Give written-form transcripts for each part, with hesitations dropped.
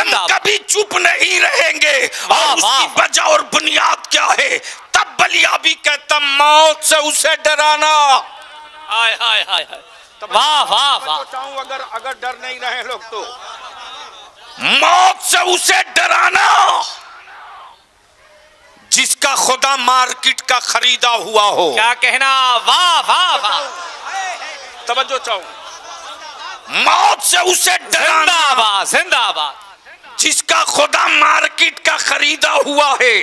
हम कभी चुप नहीं रहेंगे। और उसकी वजह और बुनियाद क्या है? तब बलिया भी कहता मौत से उसे डराना। हाय हाय हाय हाय, वाह वाह वाह। अगर डर नहीं रहे लोग तो मौत से उसे डराना जिसका खुदा मार्केट का खरीदा हुआ हो। क्या कहना, वाह वाह वाह। तवज्जो चाहूं, मौत से उसे डराना, जिंदाबाद जिंदाबाद, जिसका खुदा मार्केट का खरीदा हुआ है।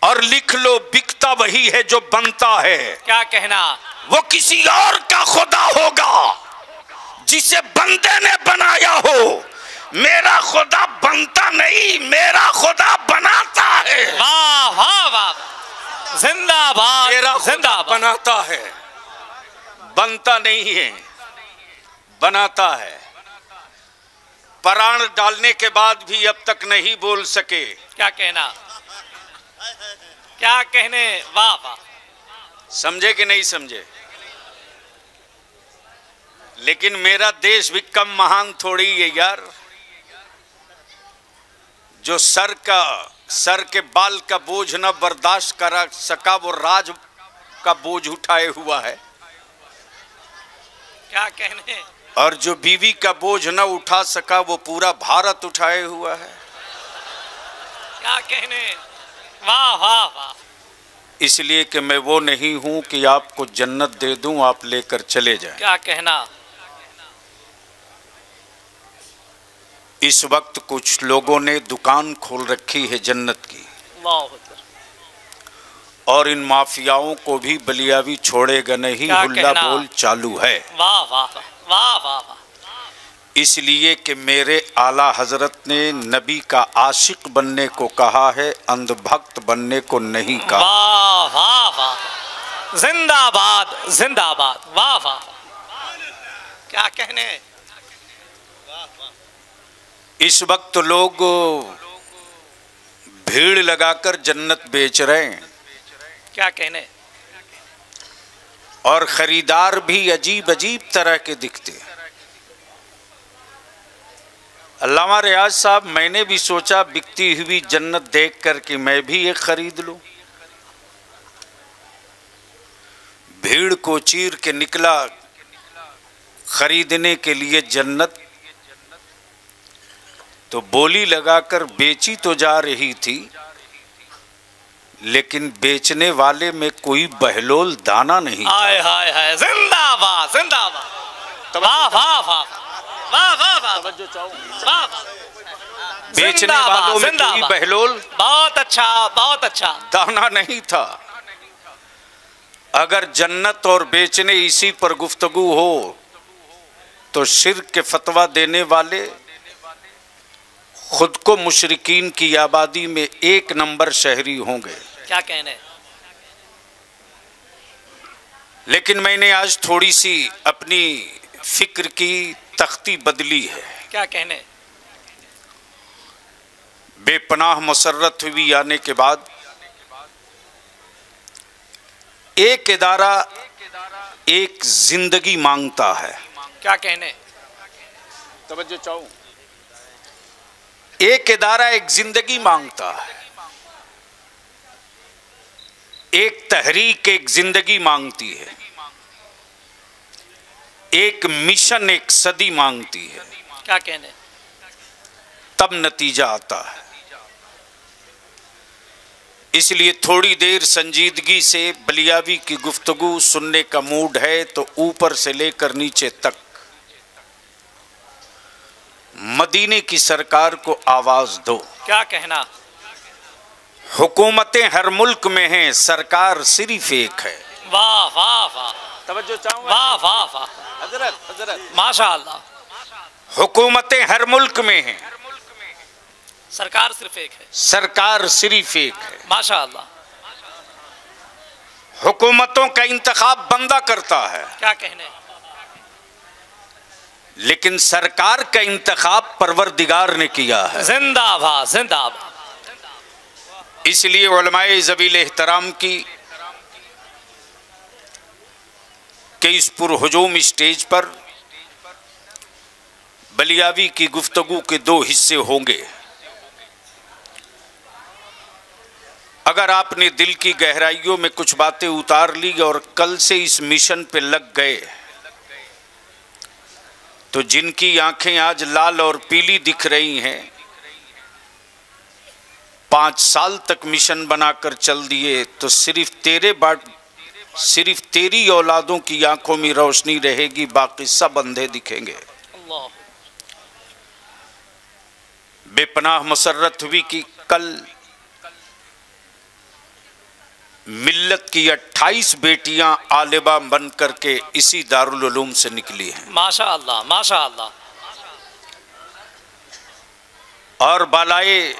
और लिख लो, बिकता वही है जो बनता है। क्या कहना, वो किसी और का खुदा होगा जिसे बंदे ने बनाया हो। मेरा खुदा बनता नहीं, मेरा खुदा बनाता है। वाह वाह वाह, जिंदाबाद। मेरा खुदा बनाता है, बनता नहीं है, बनाता है। प्राण डालने के बाद भी अब तक नहीं बोल सके। क्या कहना, क्या कहने, वाह वाह। समझे कि नहीं समझे? लेकिन मेरा देश भी कम महान थोड़ी है यार। जो सर के बाल का बोझ न बर्दाश्त करा सका वो राज का बोझ उठाए हुआ है। क्या कहने, और जो बीवी का बोझ न उठा सका वो पूरा भारत उठाए हुआ है। क्या कहने, वाह वाह वाह। इसलिए कि मैं वो नहीं हूं कि आपको जन्नत दे दूं, आप लेकर चले जाएं। क्या कहना, इस वक्त कुछ लोगों ने दुकान खोल रखी है जन्नत की, और इन माफियाओं को भी बलियावी छोड़ेगा नहीं। हुल्ला बोल चालू है। वाह वाह वाह वाह। इसलिए कि मेरे आला हजरत ने नबी का आशिक बनने को कहा है, अंधभक्त बनने को नहीं कहा। वाह वाह वाह, जिंदाबाद जिंदाबाद, वाह वाह। क्या कहने, इस वक्त लोग भीड़ लगाकर जन्नत बेच रहे हैं। क्या कहने, और खरीदार भी अजीब अजीब तरह के दिखते हैं। अल्लामा रियाज साहब, मैंने भी सोचा बिकती हुई जन्नत देख कर कि मैं भी एक खरीद लूं। भीड़ को चीर के निकला खरीदने के लिए जन्नत, तो बोली लगाकर बेची तो जा रही थी, लेकिन बेचने वाले में कोई बहलोल दाना नहीं। हाय हाय हाय, जिंदाबाद जिंदाबाद, वाह वाह वाह वाह वाह वाह। बेचने वालों में कोई बहलोल, बहुत अच्छा बहुत अच्छा, दाना नहीं था। अगर जन्नत और बेचने इसी पर गुफ्तगू हो तो शिर्क के फतवा देने वाले खुद को मुशरिकीन की आबादी में एक नंबर शहरी होंगे। क्या कहने, लेकिन मैंने आज थोड़ी सी अपनी फिक्र की तख्ती बदली है। क्या कहने, बेपनाह मसरत हुई आने के बाद एक इदारा एक जिंदगी मांगता है। क्या कहने, तवज्जो चाहूं, एक इदारा एक जिंदगी मांगता है, एक तहरीक एक जिंदगी मांगती है, एक मिशन एक सदी मांगती है। क्या कहने, तब नतीजा आता है। इसलिए थोड़ी देर संजीदगी से बलियावी की गुफ्तगू सुनने का मूड है तो ऊपर से लेकर नीचे तक मदीने की सरकार को आवाज दो। क्या कहना, हुकूमतें हर मुल्क में हैं, सरकार सिर्फ एक है। वाह वाह वाह, तवज्जो चाहूंगा, वाह वाह वाह, हजरत माशाअल्लाह। हुकूमतें हर मुल्क में हैं, सरकार सिर्फ एक है, सरकार सिर्फ एक है। माशाअल्लाह। हुकूमतों का इंतखाब बंदा करता है, क्या कहने, लेकिन सरकार का इंतखाब परवरदिगार ने किया है। जिंदाबाद जिंदाबाद। इसलिए उलमाए ज़वील एहतराम की के इस पुरहुजूम स्टेज पर बलियावी की गुफ्तगू के दो हिस्से होंगे। अगर आपने दिल की गहराइयों में कुछ बातें उतार ली और कल से इस मिशन पे लग गए तो जिनकी आंखें आज लाल और पीली दिख रही हैं, 5 साल तक मिशन बनाकर चल दिए तो सिर्फ तेरी औलादों की आंखों में रोशनी रहेगी, बाकी सब अंधे दिखेंगे। बेपनाह मसर्रत हुई कि कल मिल्लत की 28 बेटियां आलिमा बन करके इसी दारुल उलूम से निकली हैं। माशा अल्लाह, माशा अल्लाह। और बालाए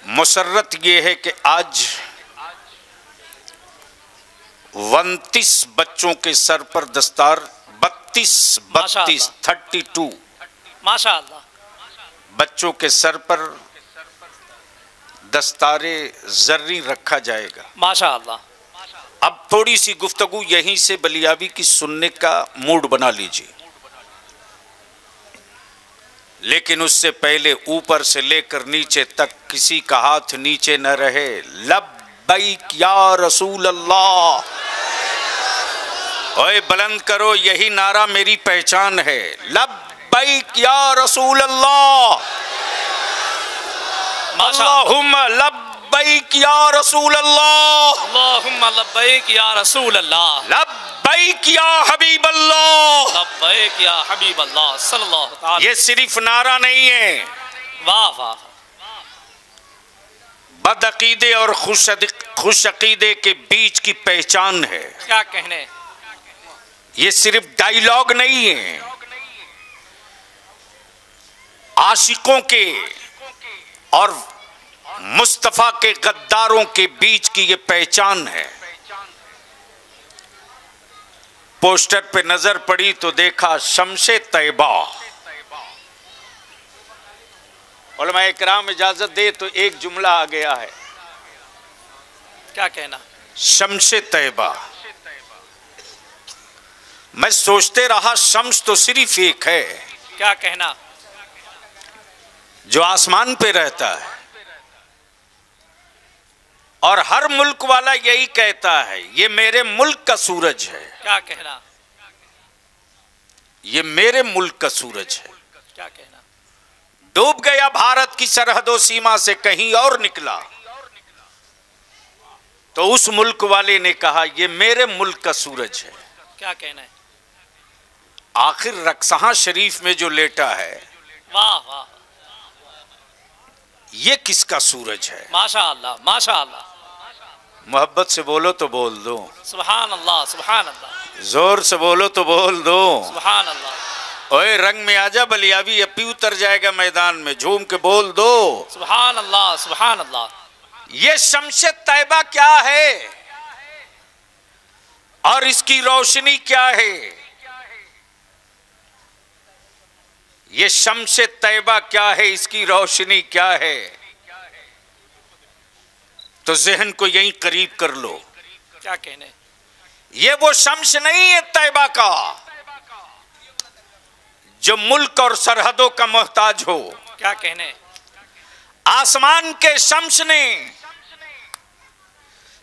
मुसर्रत ये है कि आज 29 बच्चों के सर पर दस्तार, 32 माशा अल्लाह बच्चों के सर पर दस्तारे जर्री रखा जाएगा। माशा अल्लाह। अब थोड़ी सी गुफ्तगू यहीं से बलियावी की सुनने का मूड बना लीजिए, लेकिन उससे पहले ऊपर से लेकर नीचे तक किसी का हाथ नीचे न रहे। लब्बैक या रसूल अल्लाह, ओए बुलंद करो, यही नारा मेरी पहचान है। लब्बैक या रसूल अल्लाह, अल्लाहुम्मा लब्बैक या रसूल अल्लाह, अल्लाहुम्मा लब्बैक या रसूल अल्लाह, लब्बैक या हबीब अल्लाह, लब्बैक या हबीब अल्लाह सल्लल्लाहु अलैहि। ये सिर्फ नारा नहीं है, वाह वाह। बदअकीदे और खुश अकीदे के बीच की पहचान है। क्या कहने, ये सिर्फ डायलॉग नहीं है, आशिकों के और मुस्तफा के गद्दारों के बीच की ये पहचान है। पोस्टर पे नजर पड़ी तो देखा शम्शे तैयबा। उलमा इकराम इजाजत दे तो एक जुमला आ गया है, क्या कहना, शम्शे तैयबा। मैं सोचते रहा शम्स तो सिर्फ एक है, क्या कहना, जो आसमान पे रहता है और हर मुल्क वाला यही कहता है ये मेरे मुल्क का सूरज है। क्या कहना, ये मेरे मुल्क का सूरज है। क्या कहना, डूब गया भारत की सरहदों सीमा से कहीं और निकला तो उस मुल्क वाले ने कहा ये मेरे मुल्क का सूरज है। क्या कहना है, आखिर रक्सहा शरीफ में जो लेटा है वाह वाह, ये किसका सूरज है? माशा अल्लाह, माशा अल्लाह। मोहब्बत से बोलो तो बोल दो, सुभान अल्लाह, सुभान अल्लाह। जोर से बोलो तो बोल दो, सुभान अल्लाह। ओए रंग में आजा बलियावी, अपी उतर जाएगा मैदान में, झूम के बोल दो सुभान अल्लाह, सुभान अल्लाह। ये शम्शे तैयबा क्या है और इसकी रोशनी क्या है? ये शम्शे तैयबा क्या है, इसकी रोशनी क्या है? तो जहन को यहीं करीब कर लो। क्या कहने, ये वो शम्स नहीं है तैयबा का जो मुल्क और सरहदों का मोहताज हो। क्या कहने, आसमान के शम्स ने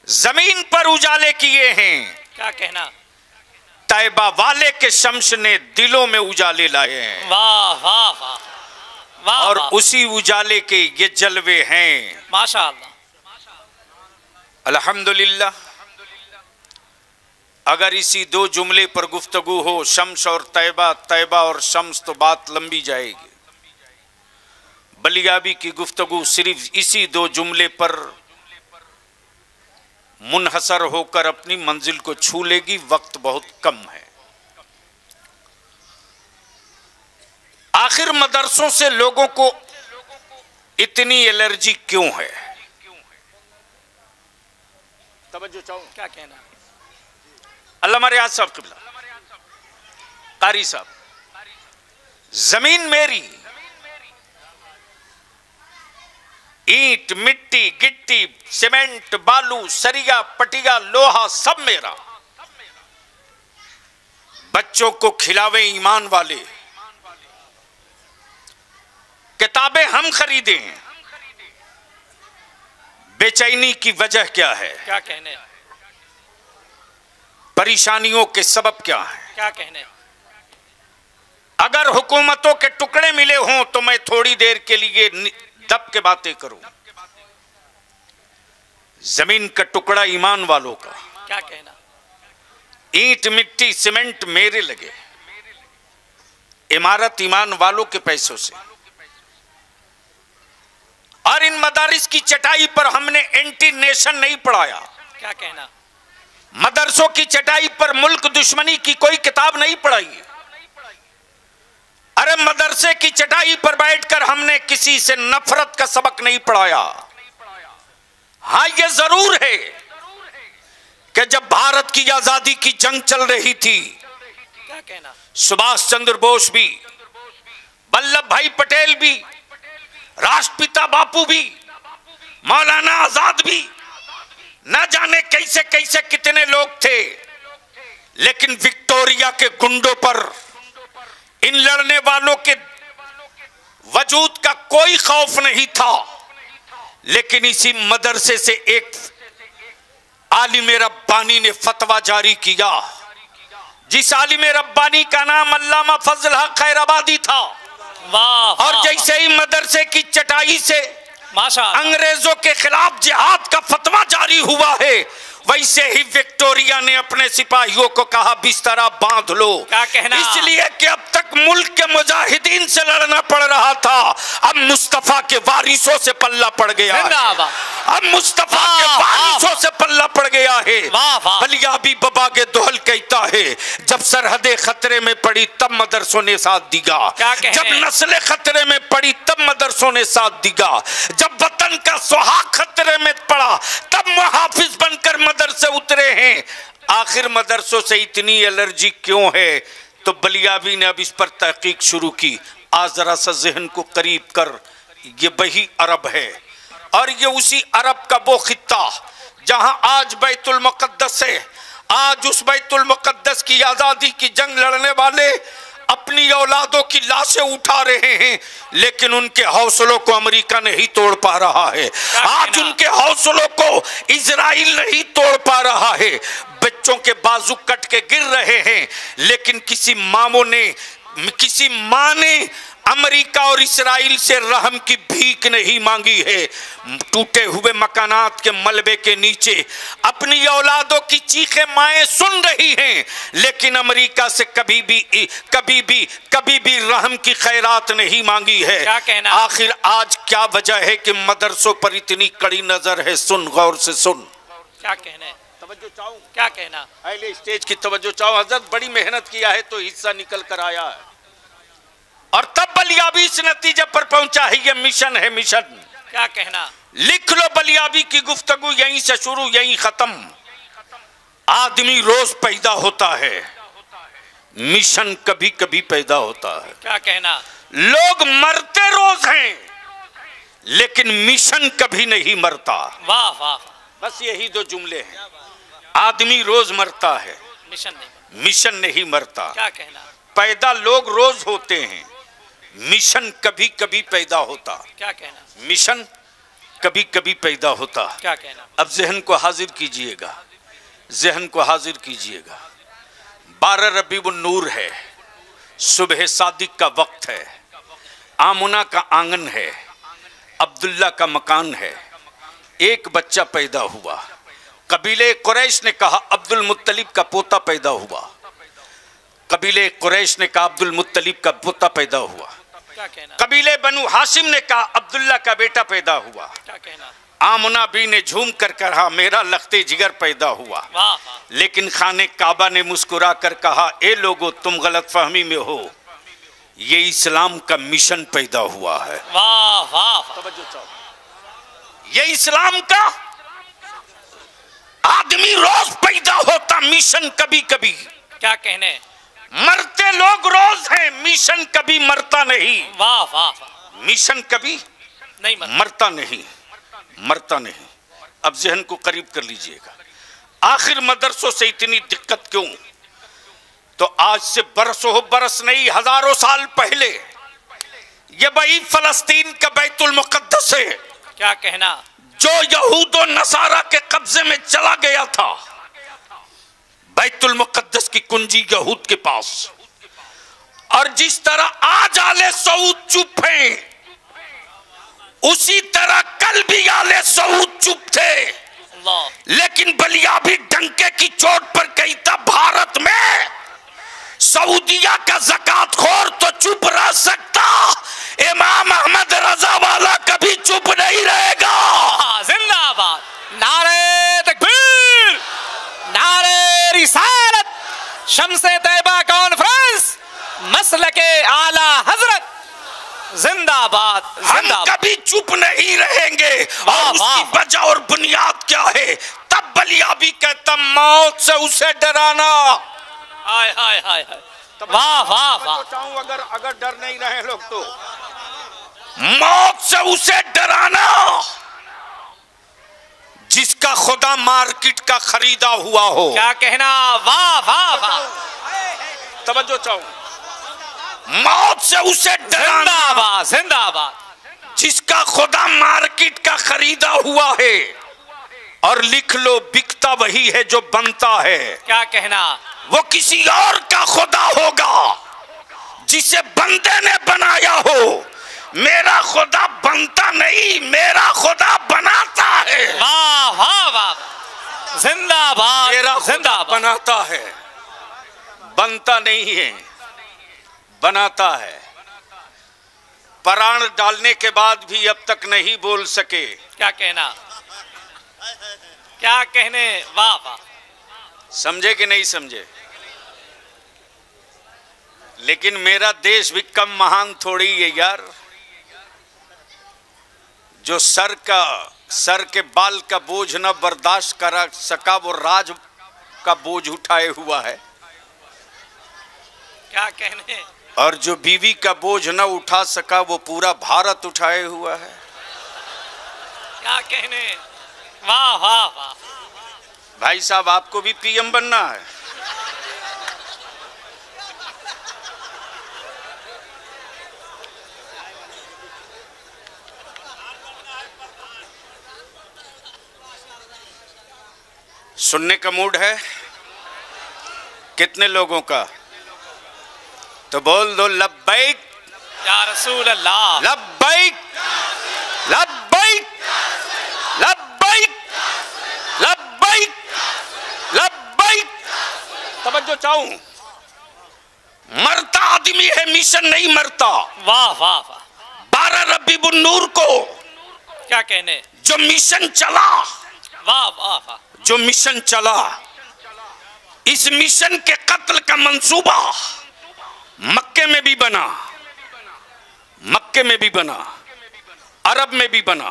जमीन पर उजाले किए हैं, क्या कहना, तैयबा वाले के शम्स ने दिलों में उजाले लाए हैं। वाह वाह वाह वाह, और वाह। उसी उजाले के ये जलवे हैं। माशा अल्लाह। अल्हम्दुलिल्लाह। अगर इसी दो जुमले पर गुफ्तगू हो, शम्स और तैयबा, तैयबा और शम्स, तो बात लंबी जाएगी। बलियावी की गुफ्तगू सिर्फ इसी दो जुमले पर मुनहसर होकर अपनी मंजिल को छू लेगी। वक्त बहुत कम है। आखिर मदरसों से लोगों को इतनी एलर्जी क्यों है? तवज्जो चाहूं। क्या कहना, अल्लामा रियाज साहब क़िबला, कारी साहब, जमीन मेरी, ईंट, मिट्टी, गिट्टी, सीमेंट, बालू, सरिया, पटिया, लोहा सब मेरा। बच्चों को खिलावे ईमान वाले, किताबें हम खरीदें, बेचैनी की वजह क्या है? क्या कहने? परेशानियों के सबब क्या है? क्या कहने? अगर हुकूमतों के टुकड़े मिले हों तो मैं थोड़ी देर के लिए दब के बातें करूं। जमीन का टुकड़ा ईमान वालों का, क्या कहना? ईंट मिट्टी सीमेंट मेरे लगे, इमारत ईमान वालों के पैसों से। और इन मदारिस की चटाई पर हमने एंटी नेशन नहीं पढ़ाया। क्या कहना? मदरसों की चटाई पर मुल्क दुश्मनी की कोई किताब नहीं पढ़ाई। अरे मदरसे की चटाई पर बैठकर हमने किसी से नफरत का सबक नहीं पढ़ाया। हाँ, यह जरूर है कि जब भारत की आजादी की जंग चल रही थी, क्या कहना? सुभाष चंद्र बोस भी, वल्लभ भाई पटेल भी, राष्ट्रपिता बापू भी, मौलाना आजाद भी, न जाने कैसे कैसे कितने लोग थे, लेकिन विक्टोरिया के गुंडों पर इन लड़ने वालों के वजूद का कोई खौफ नहीं था। लेकिन इसी मदरसे से एक आलिम रब्बानी ने फतवा जारी किया, जिस आलिम रब्बानी का नाम अल्लामा फजल हक खैराबादी था। वाह। और जैसे ही मदरसे की चटाई से माशाअल्लाह अंग्रेजों के खिलाफ जिहाद का फतवा जारी हुआ है, वैसे ही विक्टोरिया ने अपने सिपाहियों को कहा बिस्तरा बांध लो। क्या कहना? इसलिए कि अब तक मुल्क के मुजाहिदीन से लड़ना पड़ रहा था, अब मुस्तफा के वारिसों से पल्ला पड़ गया है। अब मुस्तफा के वारिसों से पल्ला पड़ गया है। बलियाबी बबा के दोहल कहता है, जब सरहदे खतरे में पड़ी तब मदरसों ने साथ दिया, जब नस्लें खतरे में पड़ी तब मदरसों ने साथ दिया, जब वतन का सुहाग खतरे में पड़ा तब मुहाफिज बनकर मदरसे उतरे हैं। आखिर मदरसों से इतनी एलर्जी क्यों है? तो बलियाबी ने अब इस पर तहकीक शुरू की। आज जरा सा जहन को करीब कर, ये वही अरब है और ये उसी अरब का वो खित्ता जहां आज बैतुल मुक़द्दस है। आज उस बैतुल मुक़द्दस की आजादी की जंग लड़ने वाले अपनी औलादों की लाशें उठा रहे हैं, लेकिन उनके हौसलों को अमेरिका नहीं तोड़ पा रहा है। आज उनके हौसलों को इजराइल नहीं तोड़ पा रहा है। बच्चों के बाजू कट के गिर रहे हैं, लेकिन किसी माँ ने अमेरिका और इस्राइल से रहम की भीख नहीं मांगी है। टूटे हुए मकानात के मलबे के नीचे अपनी औलादों की चीखें माएं सुन रही हैं, लेकिन अमेरिका से कभी भी रहम की खैरात नहीं मांगी है। क्या कहना? आखिर आज क्या वजह है कि मदरसों पर इतनी कड़ी नजर है? सुन, गौर से सुन। क्या कहना? तवज्जो चाहूं? क्या कहना? अहले स्टेज की तवज्जो चाहूं। हजरत बड़ी मेहनत किया है तो हिस्सा निकल कर आया है, और तब बलियाबी इस नतीजे पर पहुंचा है। ये मिशन है, मिशन। क्या कहना? लिख लो, बलियाबी की गुफ्तगू यहीं से शुरू यहीं खत्म। आदमी रोज पैदा होता है, मिशन कभी कभी पैदा होता है। क्या कहना? लोग मरते रोज हैं, लेकिन मिशन कभी नहीं मरता। वाह वाह। बस यही दो जुमले हैं। आदमी रोज मरता है, मिशन नहीं मरता। क्या कहना? पैदा लोग रोज होते हैं, मिशन कभी कभी पैदा होता। क्या कहना? मिशन कभी कभी पैदा होता। क्या कहना? अब जहन को हाजिर कीजिएगा, जहन को हाजिर कीजिएगा। 12 रबीउन नूर है, सुबह सादिक का वक्त है, आमुना का आंगन है, अब्दुल्ला का मकान है। एक बच्चा पैदा हुआ। कबीले कुरैश ने कहा अब्दुल मुत्तलिब का पोता पैदा हुआ। कबीले कुरैश ने कहा अब्दुल मुत्तलिब का पोता पैदा हुआ। क्या कहना? कबीले बनु हाशिम ने कहा अब्दुल्ला का बेटा पैदा हुआ। क्या कहना? आमना बी ने झूम कर कहा मेरा लख्ते जिगर पैदा हुआ। वाह। लेकिन खाने काबा ने मुस्कुरा कर कहा ए लोगो तुम गलत फहमी में हो, ये इस्लाम का मिशन पैदा हुआ है। वाह वाह। ये इस्लाम का आदमी रोज पैदा होता, मिशन कभी कभी। क्या कहने? मरते लोग रोज हैं, मिशन कभी मरता नहीं। वाह वाह। मिशन कभी नहीं मरता नहीं, मरता नहीं। अब जहन को करीब कर लीजिएगा। आखिर मदरसों से इतनी दिक्कत क्यों? तो आज से बरसों बरस नहीं, हजारों साल पहले ये वही फलस्तीन का बैतुल मुकद्दस है, क्या कहना, जो यहूद और नसारा के कब्जे में चला गया था। बैतुल मुकद्दस की कुंजी यहूद के पास। और जिस तरह आज आले सऊद चुप हैं, उसी तरह कल भी आले सऊद चुप थे। लेकिन बलिया भी डंके की चोट पर कही था, भारत में सऊदिया का ज़कात खोर तो चुप रह सकता, इमाम अहमद रजा वाला कभी चुप नहीं रहेगा। जिंदाबाद, नारे तकबीर, नारे रिसालत, शम्से तैयबा कॉन्फ्रेंस, मसलके आला हजरत, जिंदाबाद। हम कभी चुप नहीं रहेंगे। और उसकी वजह और बुनियाद क्या है? तब बलिया भी कहता, मौत से उसे डराना। हाय हाय हाय हाय, वाह वाह वाह। अगर डर नहीं रहे लोग तो मौत से उसे डराना जिसका खुदा मार्केट का खरीदा हुआ हो। क्या कहना, वाह वाह वाह। तवज्जो चाहूं, मौत से उसे डराना, जिंदाबाद जिंदाबाद, जिसका खुदा मार्केट का खरीदा हुआ है। और लिख लो, बिकता वही है जो बनता है। क्या कहना, वो किसी और का खुदा होगा जिसे बंदे ने बनाया हो। मेरा खुदा बनता नहीं, मेरा खुदा बनाता है। वाह वाह वाह, जिंदाबाद। मेरा खुदा बनाता है, बनता नहीं है, बनाता है। प्राण डालने के बाद भी अब तक नहीं बोल सके। क्या कहना, क्या कहने, वाह वाह। समझे कि नहीं समझे? लेकिन मेरा देश भी कम महान थोड़ी है यार, जो सर के बाल का बोझ न बर्दाश्त करा सका, वो राज का बोझ उठाए हुआ है। क्या कहने, और जो बीवी का बोझ न उठा सका, वो पूरा भारत उठाए हुआ है। क्या कहने, वाह वाह वाह। भाई साहब, आपको भी पीएम बनना है? सुनने का मूड है? कितने लोगों का? तो बोल दो लब्बैक या रसूल अल्लाह, लब्बैक लब्बैक लब्बैक लब्बैक लब्बैक। तवज्जो चाहूं, मरता आदमी है, मिशन नहीं मरता। वाह वाह वाह। 12 रबीउन नूर को क्या कहने, जो मिशन चला, वाह वाह वाह, जो मिशन चला, इस मिशन के कत्ल का मंसूबा मक्के में भी बना, मक्के में भी बना, अरब में भी बना,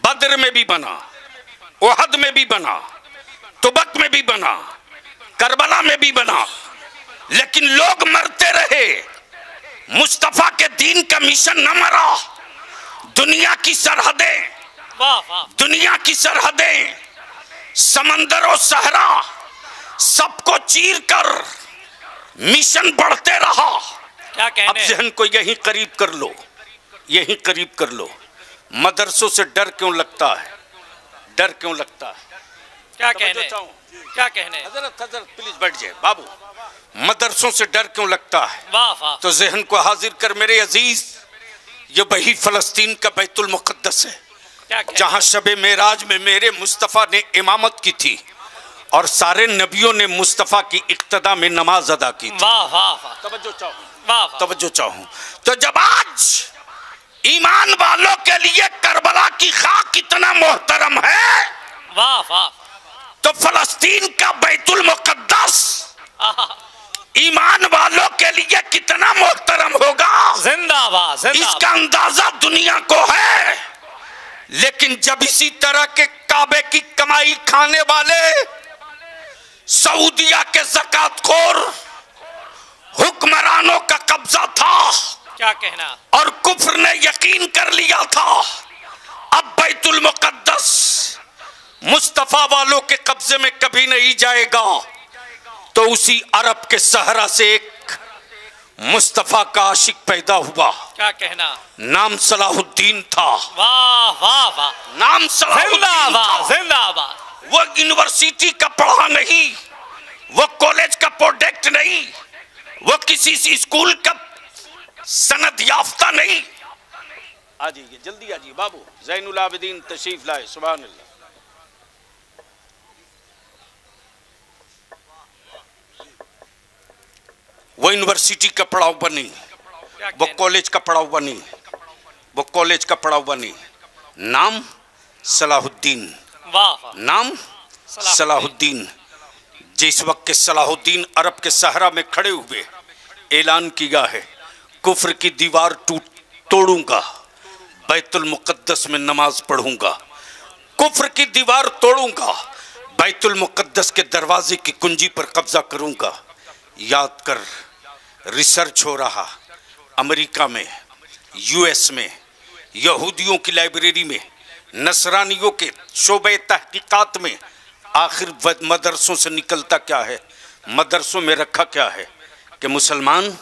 बद्र में भी बना, उहद में भी बना, तुबक में भी बना, करबला में भी बना। लेकिन लोग मरते रहे, मुस्तफा के दीन का मिशन न मरा। दुनिया की सरहदें, वाह वाह, दुनिया की सरहदें, समंदर और सहरा, सबको चीर कर मिशन बढ़ते रहा। क्या कहने, अब जहन को यहीं करीब कर लो, यहीं करीब कर लो। मदरसों से डर क्यों लगता है? डर क्यों लगता है? क्या कहने, क्या कहने, हजरत प्लीज बैठ जाए बाबू। मदरसों से डर क्यों लगता है? वाह वाह। तो जहन को हाजिर कर मेरे अजीज, ये वही फलस्तीन का बैतुल मुकद्दस है जहां शबे मेराज में मेरे मुस्तफ़ा ने इमामत की थी और सारे नबियों ने मुस्तफ़ा की इक्तदा में नमाज अदा की थी। वाह वाह वाह, तवज्जो चाहूं, वाह वाह, तवज्जो चाहूं। तो जब आज ईमान वालों के लिए करबला की खाक कितना मोहतरम है, वाह वाह, तो फलस्तीन का बैतुल मुकद्दस ईमान वालों के लिए कितना मोहतरम होगा। जिंदाबाद जिंदाबाद। इसका अंदाजा दुनिया को है। लेकिन जब इसी तरह के काबे की कमाई खाने वाले सऊदिया के ज़कातखोर हुक्मरानों का कब्जा था, क्या कहना, और कुफ्र ने यकीन कर लिया था अब बैतुल मुकद्दस मुस्तफा वालों के कब्जे में कभी नहीं जाएगा, तो उसी अरब के सहरा से एक मुस्तफा का आशिक पैदा हुआ। क्या कहना? नाम सलाहुद्दीन था। वाह वाह वाह, नाम सलाहुद्दीन था। जिंदाबाद। वो यूनिवर्सिटी का पढ़ा नहीं, वो कॉलेज का प्रोडक्ट नहीं, वो किसी स्कूल का सनद याफ्ता नहीं। आ जाइए, जल्दी आ जाइए बाबू। ज़ैनुल आबिदीन तशरीफ लाए। सुभान अल्लाह। वो यूनिवर्सिटी का पढ़ा हुआ नहीं, वो कॉलेज का पढ़ा हुआ नहीं, वो कॉलेज का पढ़ा हुआ नहीं। नाम सलाहुद्दीन। नाम सलाहुद्दीन। जिस वक्त के सलाहुद्दीन अरब के सहरा में खड़े हुए ऐलान किया है, कुफ्र की दीवार तोड़ूंगा, बैतुल मुकद्दस में नमाज पढ़ूंगा, कुफ्र की दीवार तोड़ूंगा, बैतुल मुकद्दस के दरवाजे की कुंजी पर कब्जा करूंगा। याद कर, रिसर्च हो रहा अमेरिका में, यूएस में, यहूदियों की लाइब्रेरी में, नसरानियों के शोबे तहकीकात में। आखिर मदरसों से निकलता क्या है? मदरसों में रखा क्या है कि मुसलमान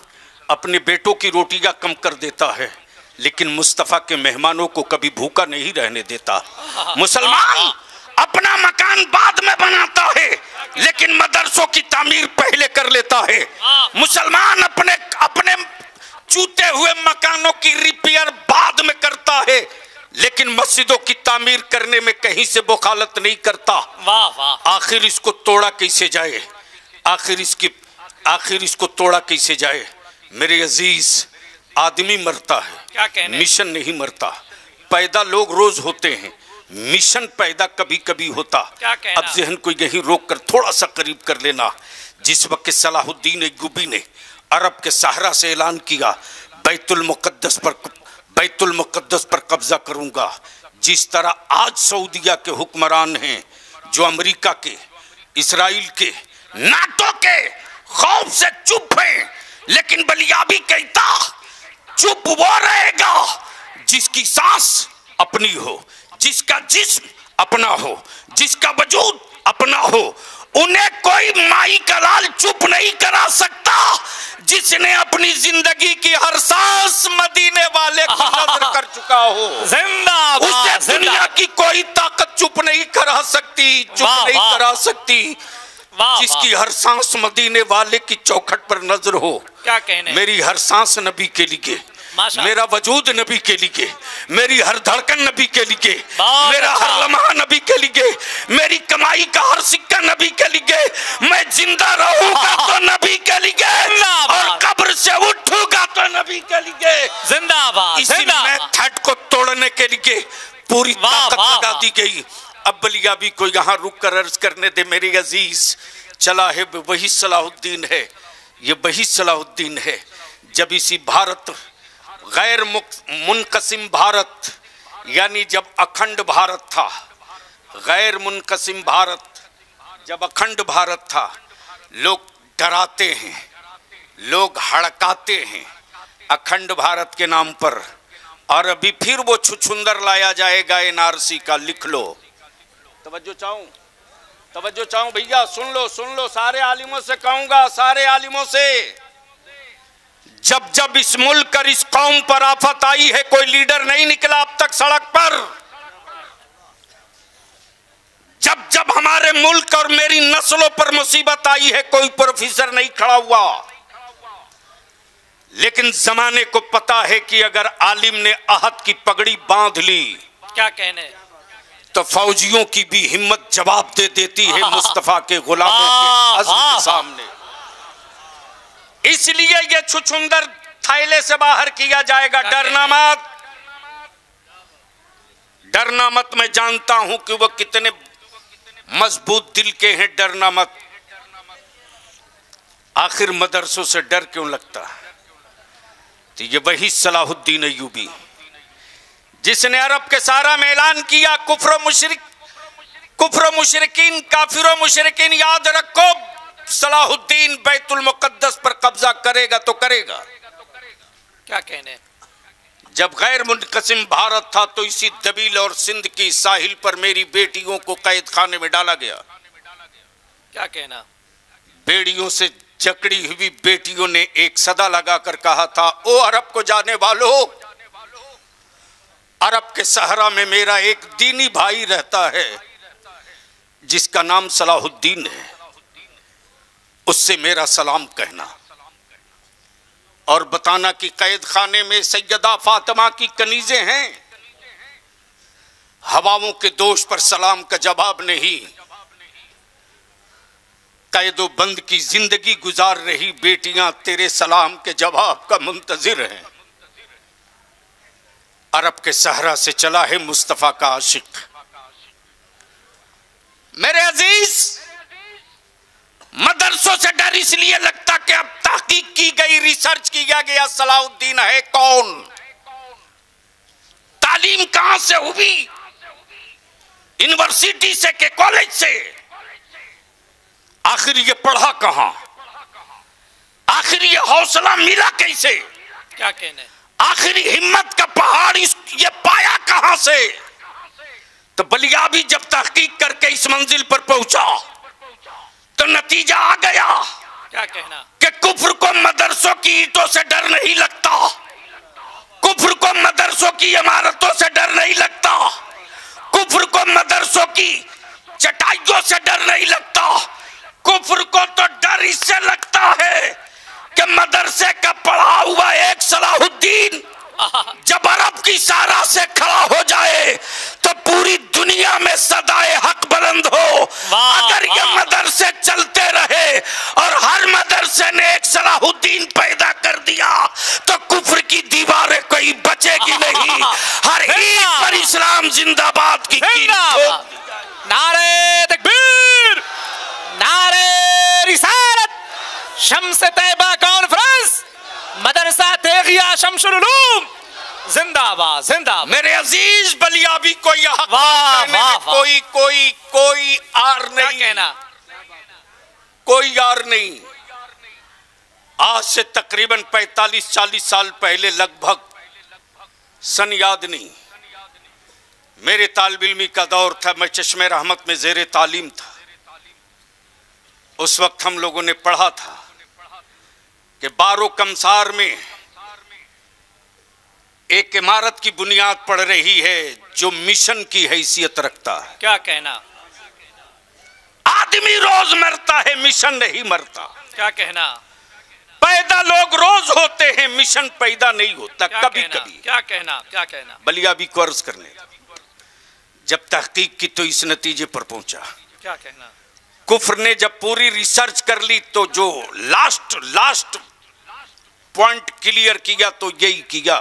अपने बेटों की रोटियां कम कर देता है, लेकिन मुस्तफ़ा के मेहमानों को कभी भूखा नहीं रहने देता। मुसलमान अपना मकान बाद में बनाता है, लेकिन मदरसों की तामीर पहले कर लेता है। मुसलमान अपने अपने चूते हुए मकानों की रिपेयर बाद में करता है, लेकिन मस्जिदों की तामीर करने में कहीं से बुखालत नहीं करता। वाह वाह। आखिर इसको तोड़ा कैसे जाए? आखिर इसको तोड़ा कैसे जाए? मेरे अजीज, आदमी मरता है, क्या कहने? मिशन नहीं मरता। पैदा लोग रोज होते हैं, मिशन पैदा कभी कभी होता। अब जहन को यही रोक कर थोड़ा सा करीब कर लेना। जिस वक्त सलाहुद्दीन अय्यूबी ने अरब के सहरा से ऐलान किया, बैतुल मुकद्दस पर कब्जा करूंगा, जिस तरह आज सऊदिया के हुक्मरान हैं जो अमेरिका के, इसराइल के, नाटो के खौफ से चुप हैं, लेकिन बलियाबी कहता चुप वो रहेगा जिसकी सांस अपनी हो, जिसका जिस्म अपना हो, जिसका वजूद अपना हो। उन्हें कोई माई का लाल चुप नहीं करा सकता जिसने अपनी जिंदगी की हर सांस मदीने वाले को नजर कर चुका हो। जिंदाबाद। उसे दुनिया की कोई ताकत चुप नहीं करा सकती, चुप नहीं करा सकती जिसकी हर सांस मदीने वाले की चौखट पर नजर हो। क्या कहने? मेरी हर सांस नबी के लिए, मेरा वजूद नबी के लिए, मेरी हर धड़कन नबी के लिए, मेरा हर लम्हा नबी के लिए, मेरी कमाई का हर सिक्का नबी के लिए, मैं जिंदा रहूंगा तो नबी के लिए, और कब्र से उठूंगा तो नबी के लिए। जिंदाबाद। इसी मेथड को तोड़ने के लिए पूरी ताकत लगा दी गई। अब बलियाबी को यहाँ रुक कर अर्ज करने दे मेरे अजीज। चला है वही सलाहुद्दीन है, ये वही सलाहुद्दीन है। जब इसी भारत, गैर मुनकसिम भारत, यानी जब अखंड भारत था, गैर मुनकसिम भारत, जब अखंड भारत था, लोग डराते हैं, लोग हड़काते हैं अखंड भारत के नाम पर। और अभी फिर वो छुछुंदर लाया जाएगा एनआरसी का, लिख लो। तवज्जो चाहूं भैया, सुन लो, सारे आलिमों से कहूंगा, सारे आलिमों से। जब जब इस मुल्क और इस कौम पर आफत आई है, कोई लीडर नहीं निकला अब तक सड़क पर। जब जब हमारे मुल्क और मेरी नस्लों पर मुसीबत आई है, कोई प्रोफेसर नहीं खड़ा हुआ। लेकिन जमाने को पता है कि अगर आलिम ने अहद की पगड़ी बांध ली, क्या कहने, तो फौजियों की भी हिम्मत जवाब दे देती है मुस्तफा के गुलामों के अज़्म के सामने। इसलिए ये छुछुंदर थैले से बाहर किया जाएगा। डरना मत, डरना मत। मैं जानता हूं कि वो कितने मजबूत दिल के हैं। डरना मत। आखिर मदरसों से डर क्यों लगता? तो ये वही सलाहुद्दीन अय्यूबी जिसने अरब के सारा में ऐलान किया, कुफ्र मुशरिकीन, काफिरों मुशरिकीन, याद रखो सलाहुद्दीन बैतुल मुकद्दस पर कब्जा करेगा तो करेगा। क्या कहने? जब गैर मुनकसिम भारत था तो इसी दबील और सिंध की साहिल पर मेरी बेटियों को कैद खाने में डाला गया। क्या कहना? बेड़ियों से जकड़ी हुई बेटियों ने एक सदा लगाकर कहा था, ओ अरब को जाने वालों, अरब के सहरा में मेरा एक दीनी भाई रहता है जिसका नाम सलाहुद्दीन है, उससे मेरा सलाम कहना और बताना कि कैद खाने में सैयदा फातिमा की कनीजें हैं। हवाओं के दोष पर सलाम का जवाब नहीं, कैदो बंद की जिंदगी गुजार रही बेटियां तेरे सलाम के जवाब का मुंतजिर हैं। अरब के सहरा से चला है मुस्तफा का आशिक। मेरे अजीज, मदरसों से डर इसलिए लगता कि अब तहकीक की गई, रिसर्च किया गया सलाहुद्दीन है कौन, तालीम कहां से हुई, यूनिवर्सिटी से के कॉलेज से, आखिर ये पढ़ा कहां, आखिर ये हौसला मिला कैसे, क्या कहने, आखिर हिम्मत का पहाड़ ये पाया कहां से। तो बलियाबी जब तहकीक करके इस मंजिल पर पहुंचा तो नतीजा आ गया, क्या कहना, कि कुफ्र को मदरसों की ईंटों से डर नहीं लगता, कुफ्र को मदरसों की इमारतों से डर नहीं लगता, कुफ्र को मदरसों की चटाइयों से डर नहीं लगता, कुफ्र को तो डर इससे लगता है कि मदरसे का पढ़ा हुआ एक सलाहुद्दीन जब अरब की सारा से खड़ा हो जाए तो पूरी दुनिया में सदाए हक बुलंद हो। अगर ये मदरसे चलते रहे और हर मदरसे ने एक सलाहुद्दीन पैदा कर दिया तो कुफ्र की दीवारें कोई बचेगी नहीं। हर ईद पर इस्लाम जिंदाबाद की नारे तकबीर, नारे रिसालत, शम्स तैयबा कॉन्फ्रेंस, मदरसा तेगिया शमसुल उलूम जिंदाबाद जिंदाबाद। मेरे अजीज बलियाबी को यहाँ कोई आर नहीं, कहना कोई आर नहीं। आज से तकरीबन 45-40 साल पहले लगभग, सन याद नहीं, मेरे तालिब इल्मी का दौर था, मैं चश्मे रहमत में ज़ेरे तालीम था। उस वक्त हम लोगों ने पढ़ा था कि बारो कमसार में एक इमारत की बुनियाद पड़ रही है जो मिशन की हैसियत रखता है। क्या कहना, आदमी रोज मरता है, मिशन नहीं मरता। क्या कहना, पैदा लोग रोज होते हैं, मिशन पैदा नहीं होता कभी कभी। क्या कहना, क्या कहना। बलियाबी को अर्ज करने जब तहकीक की तो इस नतीजे पर पहुंचा। क्या कहना, कुफ्र ने जब पूरी रिसर्च कर ली तो जो लास्ट पॉइंट क्लियर किया तो यही किया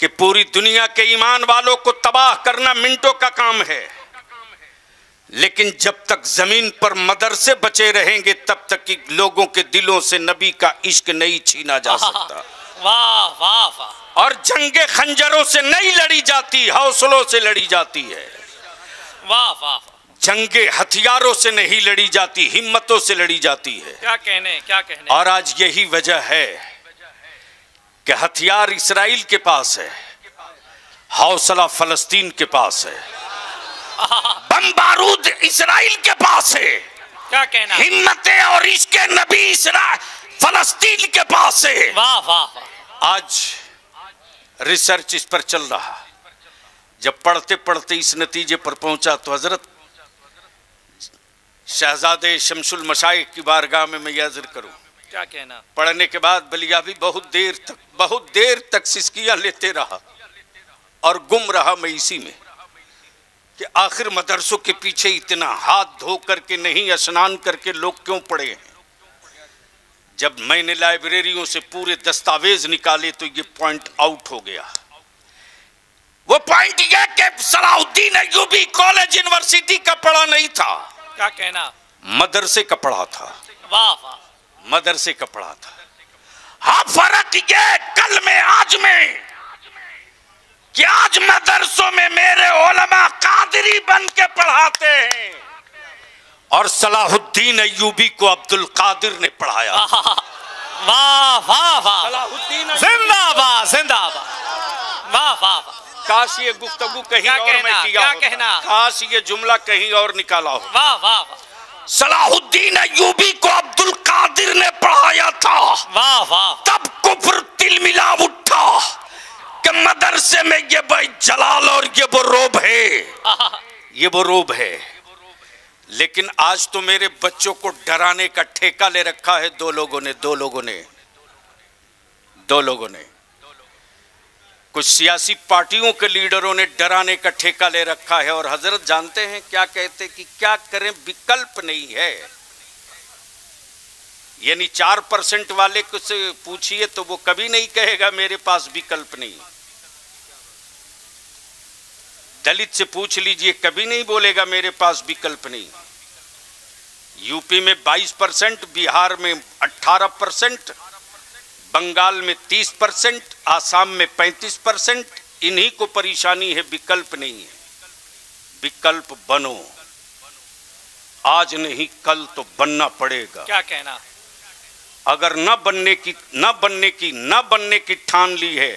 कि पूरी दुनिया के ईमान वालों को तबाह करना मिनटों का काम है, लेकिन जब तक जमीन पर मदरसे बचे रहेंगे तब तक कि लोगों के दिलों से नबी का इश्क नहीं छीना जा सकता। वाह वाह वाह। और जंगे खंजरों से नहीं लड़ी जाती, हौसलों से लड़ी जाती है। वाह वाह। जंगे हथियारों से नहीं लड़ी जाती, हिम्मतों से लड़ी जाती है। क्या कहने, क्या कहने। और आज यही वजह है कि हथियार इस्राइल के पास है, हौसला फलस्तीन के पास है, बम बारूद इस्राइल के पास है। क्या कहना, हिम्मतें और इसके नबी इस्राइल फलस्तीन के पास है। वाह वाह वाह। आज रिसर्च इस पर चल रहा। जब पढ़ते पढ़ते इस नतीजे पर पहुंचा तो हजरत शहजादे शमसुल मशाइख की बारगाह में मैं यह जिक्र करूं। क्या कहना, पढ़ने के बाद बलियाबी बहुत देर तक सिसकियां लेते रहा और गुम रहा मैं इसी में कि आखिर मदरसों के पीछे इतना हाथ धो करके नहीं, स्नान करके लोग क्यों पड़े हैं। जब मैंने लाइब्रेरियों से पूरे दस्तावेज निकाले तो ये पॉइंट आउट हो गया। वो पॉइंट यह कि सलाहुद्दीन अय्यूबी कॉलेज यूनिवर्सिटी का पढ़ा नहीं था। क्या कहना, मदरसे का पढ़ा था। वाह वाह। मदरसे का पढ़ा था। हाँ, फर्क ये कल में आज में कि आज मदरसों में मेरे उलमा कादरी बन के पढ़ाते हैं और सलाहुद्दीन अय्यूबी को अब्दुल कादिर ने पढ़ाया। वाह वाह वाह। जिंदाबाद जिंदाबाद। वाह वाह। काश ये गुफ्तगू कहीं और मैं किया क्या होता। कहना, काश ये जुमला कहीं और निकाला हो। वाह वाह वाह। सलाहुद्दीन अय्यूबी को अब्दुल कादिर ने पढ़ाया था। वाह वाह। तब कुफ्र तिलमिला उठा कि मदरसे में ये भाई जलाल और ये वो रोब है, ये वो रोब है। लेकिन आज तो मेरे बच्चों को डराने का ठेका ले रखा है दो लोगों ने। कुछ सियासी पार्टियों के लीडरों ने डराने का ठेका ले रखा है। और हजरत जानते हैं क्या कहते कि क्या करें, विकल्प नहीं है। यानी 4% वाले को से पूछिए तो वो कभी नहीं कहेगा मेरे पास विकल्प नहीं। दलित से पूछ लीजिए, कभी नहीं बोलेगा मेरे पास विकल्प नहीं। यूपी में 22%, बिहार में 18%, बंगाल में 30%, आसाम में 35%। इन्हीं को परेशानी है, विकल्प नहीं है। विकल्प बनो, आज नहीं कल तो बनना पड़ेगा। क्या कहना। अगर न बनने की ठान ली है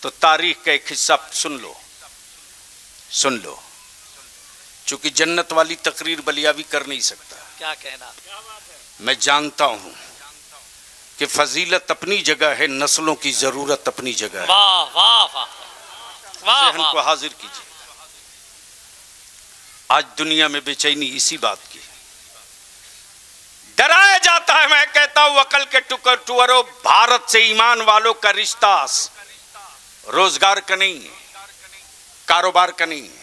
तो तारीख का एक हिस्सा सुन लो। चूंकि जन्नत वाली तकरीर बलियावी कर नहीं सकता। क्या कहना। मैं जानता हूं कि फजीलत अपनी जगह है, नस्लों की जरूरत अपनी जगह है। वाह वाह वाह वाह। जहन को हाजिर कीजिए। आज दुनिया में बेचैनी इसी बात की। डराया जाता है। मैं कहता हूं अकल के टुकड़ों, भारत से ईमान वालों का रिश्ता रोजगार का नहीं है, कारोबार का नहीं है।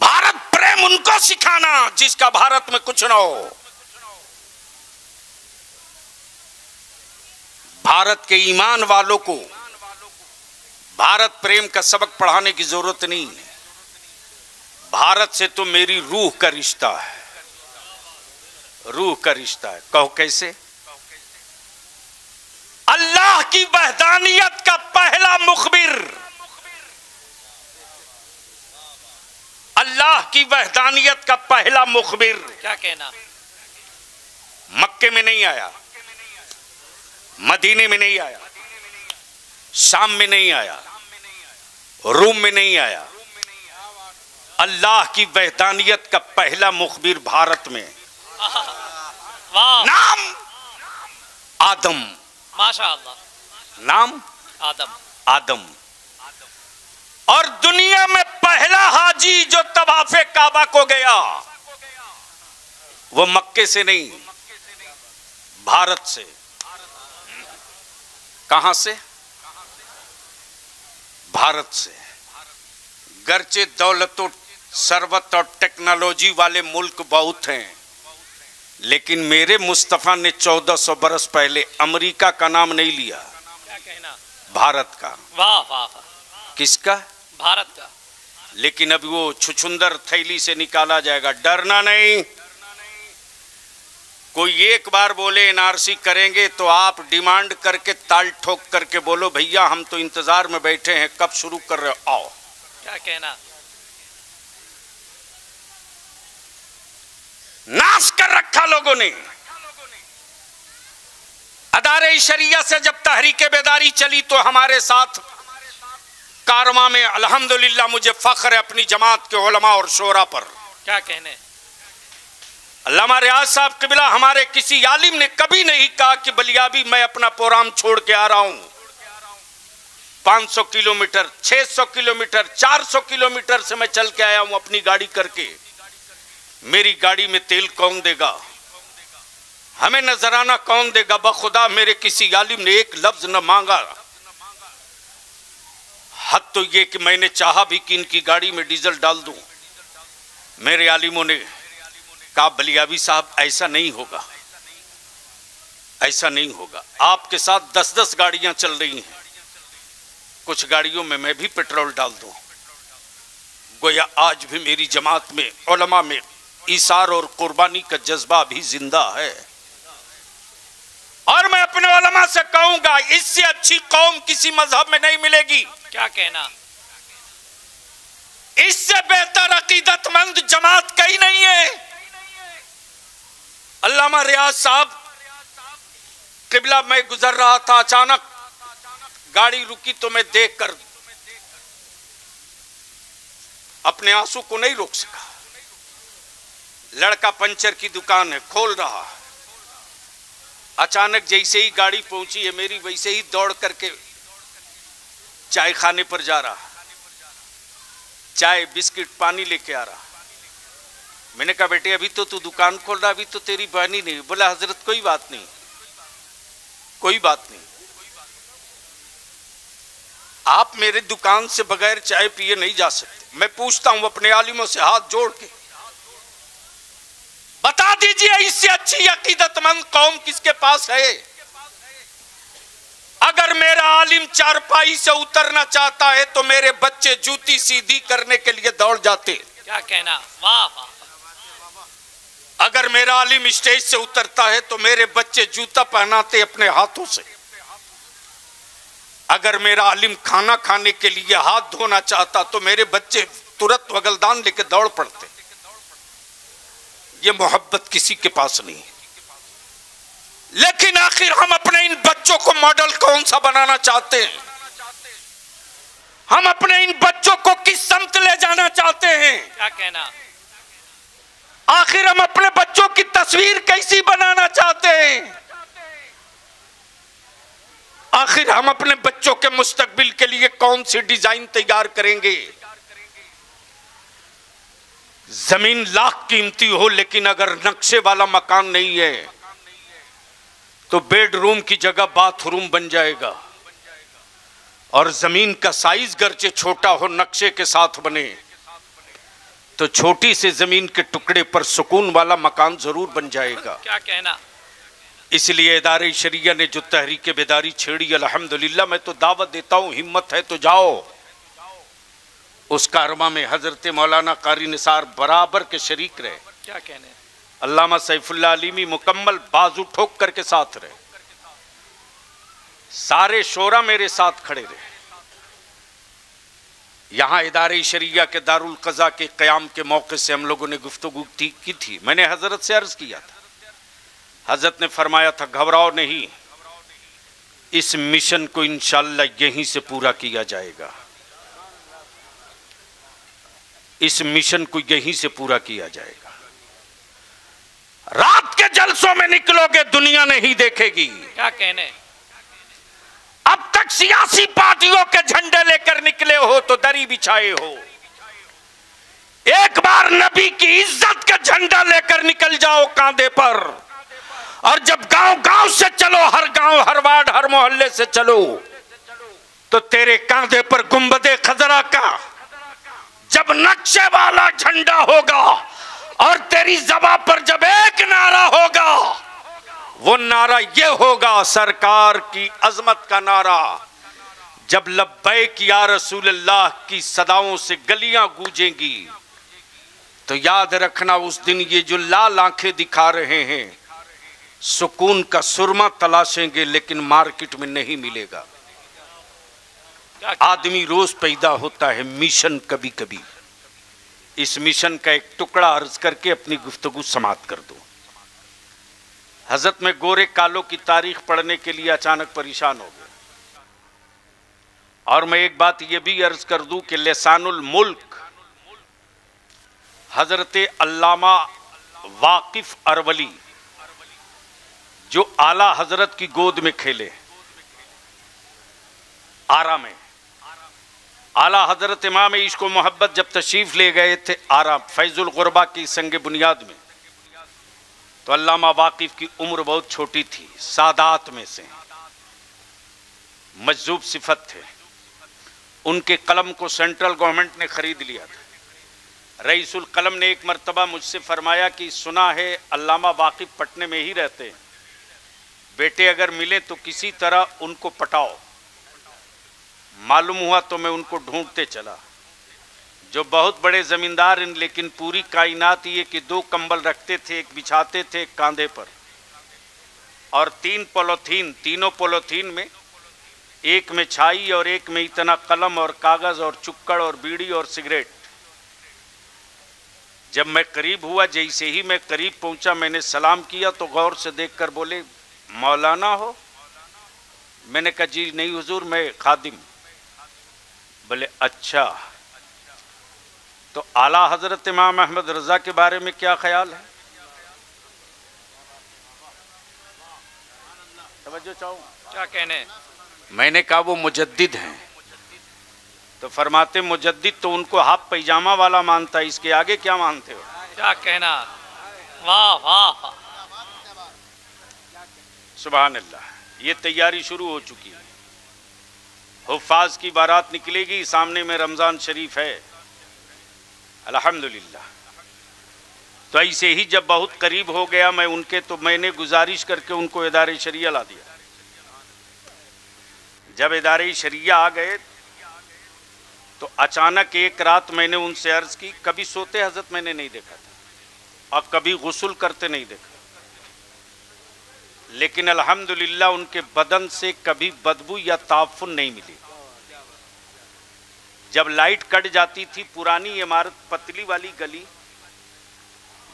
भारत प्रेम उनको सिखाना जिसका भारत में कुछ ना हो। भारत के ईमान वालों को भारत प्रेम का सबक पढ़ाने की जरूरत नहीं है। भारत से तो मेरी रूह का रिश्ता है, रूह का रिश्ता है। कहो कैसे? अल्लाह की वहदानियत का पहला मुखबिर, अल्लाह की वहदानियत का पहला मुखबिर क्या कहना। मक्के में नहीं आया, मदीने में नहीं आया, शाम में नहीं आया, रूम में नहीं आया। अल्लाह की वहदानियत का पहला मुखबिर भारत में। वाह। नाम आदम। माशाअल्लाह। नाम आदम। और दुनिया में पहला हाजी जो तवाफे काबा को गया वो मक्के से नहीं, भारत से। कहां से? भारत से। गर्चे दौलत और सरवत और टेक्नोलॉजी वाले मुल्क बहुत हैं, लेकिन मेरे मुस्तफा ने 1400 बरस पहले अमेरिका का नाम नहीं लिया। क्या कहना। भारत का। वाह वाह। किसका? भारत का। लेकिन अभी वो छुछुंदर थैली से निकाला जाएगा। डरना नहीं। कोई एक बार बोले एनआरसी करेंगे तो आप डिमांड करके ताल ठोक करके बोलो भैया हम तो इंतजार में बैठे हैं, कब शुरू कर रहे हो, आओ। क्या कहना। नाश कर रखा लोगों ने। अदारे शरिया से जब तहरीक बेदारी चली तो हमारे साथ कारवा में अल्हम्दुलिल्लाह मुझे फख्र है अपनी जमात के उलमा और शोरा पर। क्या कहने। अल्लामा रियाज साहब किबला हमारे किसी आलिम ने कभी नहीं कहा कि बलियाबी मैं अपना प्रोग्राम छोड़ के आ रहा हूं। 500 किलोमीटर, 600 किलोमीटर, 400 किलोमीटर से मैं चल के आया हूं अपनी गाड़ी करके। मेरी गाड़ी में तेल कौन देगा? हमें नजराना कौन देगा? बखुदा मेरे किसी आलिम ने एक लफ्ज न मांगा। हद तो ये कि मैंने चाहा भी कि इनकी गाड़ी में डीजल डाल दूं। मेरे आलिमों ने कहा बलियाबी साहब ऐसा नहीं होगा, ऐसा नहीं होगा। आपके साथ 10-10 गाड़ियां चल रही हैं, कुछ गाड़ियों में मैं भी पेट्रोल डाल दूं। गोया आज भी मेरी जमात में उलमा में ईसार और कुर्बानी का जज्बा भी जिंदा है। और मैं अपने उलमा से कहूंगा इससे अच्छी कौम किसी मजहब में नहीं मिलेगी। क्या कहना। इससे बेहतर अकीदतमंद जमात कहीं नहीं है। अल्लामा रियाज साहब किबला मैं गुजर रहा था, अचानक गाड़ी रुकी तो मैं देखकर अपने आंसू को नहीं रोक सका। लड़का पंचर की दुकान है, खोल रहा। अचानक जैसे ही गाड़ी पहुंची है मेरी, वैसे ही दौड़ करके चाय खाने पर जा रहा, चाय बिस्किट पानी लेके आ रहा। मैंने कहा बेटे अभी तो तू दुकान खोल रहा, अभी तो तेरी बहनी नहीं। बोला हजरत कोई बात नहीं, कोई बात नहीं, आप मेरे दुकान से बगैर चाय पिए नहीं जा सकते। मैं पूछता हूं अपने आलिमों से हाथ जोड़ के, बता दीजिए इससे अच्छी अकीदतमंद कौम किसके पास है? अगर मेरा आलिम चारपाई से उतरना चाहता है तो मेरे बच्चे जूती सीधी करने के लिए दौड़ जाते। क्या कहना, वाह वाह। अगर मेरा आलिम स्टेज से उतरता है तो मेरे बच्चे जूता पहनाते अपने हाथों से। अगर मेरा आलिम खाना खाने के लिए हाथ धोना चाहता तो मेरे बच्चे तुरंत वगलदान लेके दौड़ पड़ते। ये मोहब्बत किसी के पास नहीं है। लेकिन आखिर हम अपने इन बच्चों को मॉडल कौन सा बनाना चाहते हैं? हम अपने इन बच्चों को किस समत ले जाना चाहते हैं? क्या कहना, आखिर हम अपने बच्चों की तस्वीर कैसी बनाना चाहते हैं? आखिर हम अपने बच्चों के मुस्तकबिल के लिए कौन सी डिजाइन तैयार करेंगे? जमीन लाख कीमती हो लेकिन अगर नक्शे वाला मकान नहीं है तो बेडरूम की जगह बाथरूम बन जाएगा। और जमीन का साइज गर्चे छोटा हो, नक्शे के साथ बने तो छोटी से जमीन के टुकड़े पर सुकून वाला मकान जरूर बन जाएगा। क्या कहना। इसलिए इदारे शरिया ने जो तहरीक बेदारी छेड़ी, अल्हम्दुलिल्लाह, मैं तो दावत देता हूं, हिम्मत है तो जाओ। उस कारवा में हजरत मौलाना कारी निसार बराबर के शरीक रहे। क्या कहने, अल्लामा सैफुल्लाह अलीमी मुकम्मल बाजू ठोक करके साथ रहे। सारे शोरा मेरे साथ खड़े रहे। यहां इदारे शरिया के दारुल कज़ा के क़याम के मौके से हम लोगों ने गुफ्तगू की थी। मैंने हजरत से अर्ज किया था, हजरत ने फरमाया था घबराओ नहीं, इस मिशन को इंशाअल्लाह यहीं से पूरा किया जाएगा। इस मिशन को यहीं से पूरा किया जाएगा। रात के जलसों में निकलोगे दुनिया नहीं देखेगी। क्या कहने, अब तक सियासी पार्टियों के झंडे लेकर निकले हो तो दरी बिछाए हो। एक बार नबी की इज्जत का झंडा लेकर निकल जाओ कांधे पर। और जब गांव गांव से चलो, हर गांव, हर वार्ड, हर मोहल्ले से चलो, तो तेरे कांधे पर गुंबदे खजरा का जब नक्शे वाला झंडा होगा और तेरी ज़बां पर जब एक नारा होगा, वो नारा ये होगा, सरकार की अजमत का नारा। जब लब्बैक या रसूलल्लाह की सदाओं से गलियां गूंजेंगी तो याद रखना उस दिन ये जो लाल आंखें दिखा रहे हैं सुकून का सुरमा तलाशेंगे लेकिन मार्केट में नहीं मिलेगा। आदमी रोज पैदा होता है, मिशन कभी कभी। इस मिशन का एक टुकड़ा अर्ज करके अपनी गुफ्तगू समाप्त कर दूं। हजरत में गोरे कालों की तारीख पढ़ने के लिए अचानक परेशान हो गया। और मैं एक बात यह भी अर्ज कर दूं कि लिसानुल मुल्क हजरत अल्लामा वाकिफ अरवली जो आला हजरत की गोद में खेले, आरा में आला हजरत इमाम इश्क व मोहब्बत जब तशरीफ ले गए थे आरा फैजुल गुरबा की संग बुनियाद में, तो अल्लामा वाकिफ की उम्र बहुत छोटी थी, सादात में से मजजूब सिफत थे। उनके कलम को सेंट्रल गवर्नमेंट ने खरीद लिया था। रईसुल कलम ने एक मरतबा मुझसे फरमाया कि सुना है अल्लामा वाकिफ पटने में ही रहते हैं, बेटे अगर मिले तो किसी तरह उनको पटाओ। मालूम हुआ तो मैं उनको ढूंढते चला। जो बहुत बड़े जमींदार हैं, लेकिन पूरी कायनात ये कि 2 कंबल रखते थे, एक बिछाते थे एक कांधे पर, और 3 पॉलीथीन, तीनों पॉलीथीन में, एक में छाई और एक में इतना कलम और कागज और चुक्कड़ और बीड़ी और सिगरेट। जब मैं करीब हुआ, जैसे ही मैं करीब पहुंचा मैंने सलाम किया तो गौर से देखकर बोले मौलाना हो? मैंने कहा जी नहीं हुजूर, मैं खादिम। बोले अच्छा। तो आला हजरत इमाम अहमद रजा के बारे में क्या ख्याल है? तवज्जो चाहूं, क्या कहने? मैंने कहा वो मुजद्दिद हैं, तो फरमाते मुजद्दिद तो उनको हाफ पैजामा वाला मानता है, इसके आगे क्या मानते हो? क्या कहना? वाह वाह, सुभान अल्लाह। ये तैयारी शुरू हो चुकी है, हुफ्फाज की बारात निकलेगी, सामने में रमजान शरीफ है अल्हम्दुलिल्लाह। तो ऐसे ही जब बहुत करीब हो गया मैं उनके, तो मैंने गुजारिश करके उनको इदारे शरिया ला दिया। जब इदारे शरिया आ गए तो अचानक एक रात मैंने उनसे अर्ज की, कभी सोते हजरत मैंने नहीं देखा था और कभी गुस्ल करते नहीं देखा, लेकिन अल्हम्दुलिल्लाह उनके बदन से कभी बदबू या ताफुन नहीं मिली। जब लाइट कट जाती थी, पुरानी इमारत, पतली वाली गली,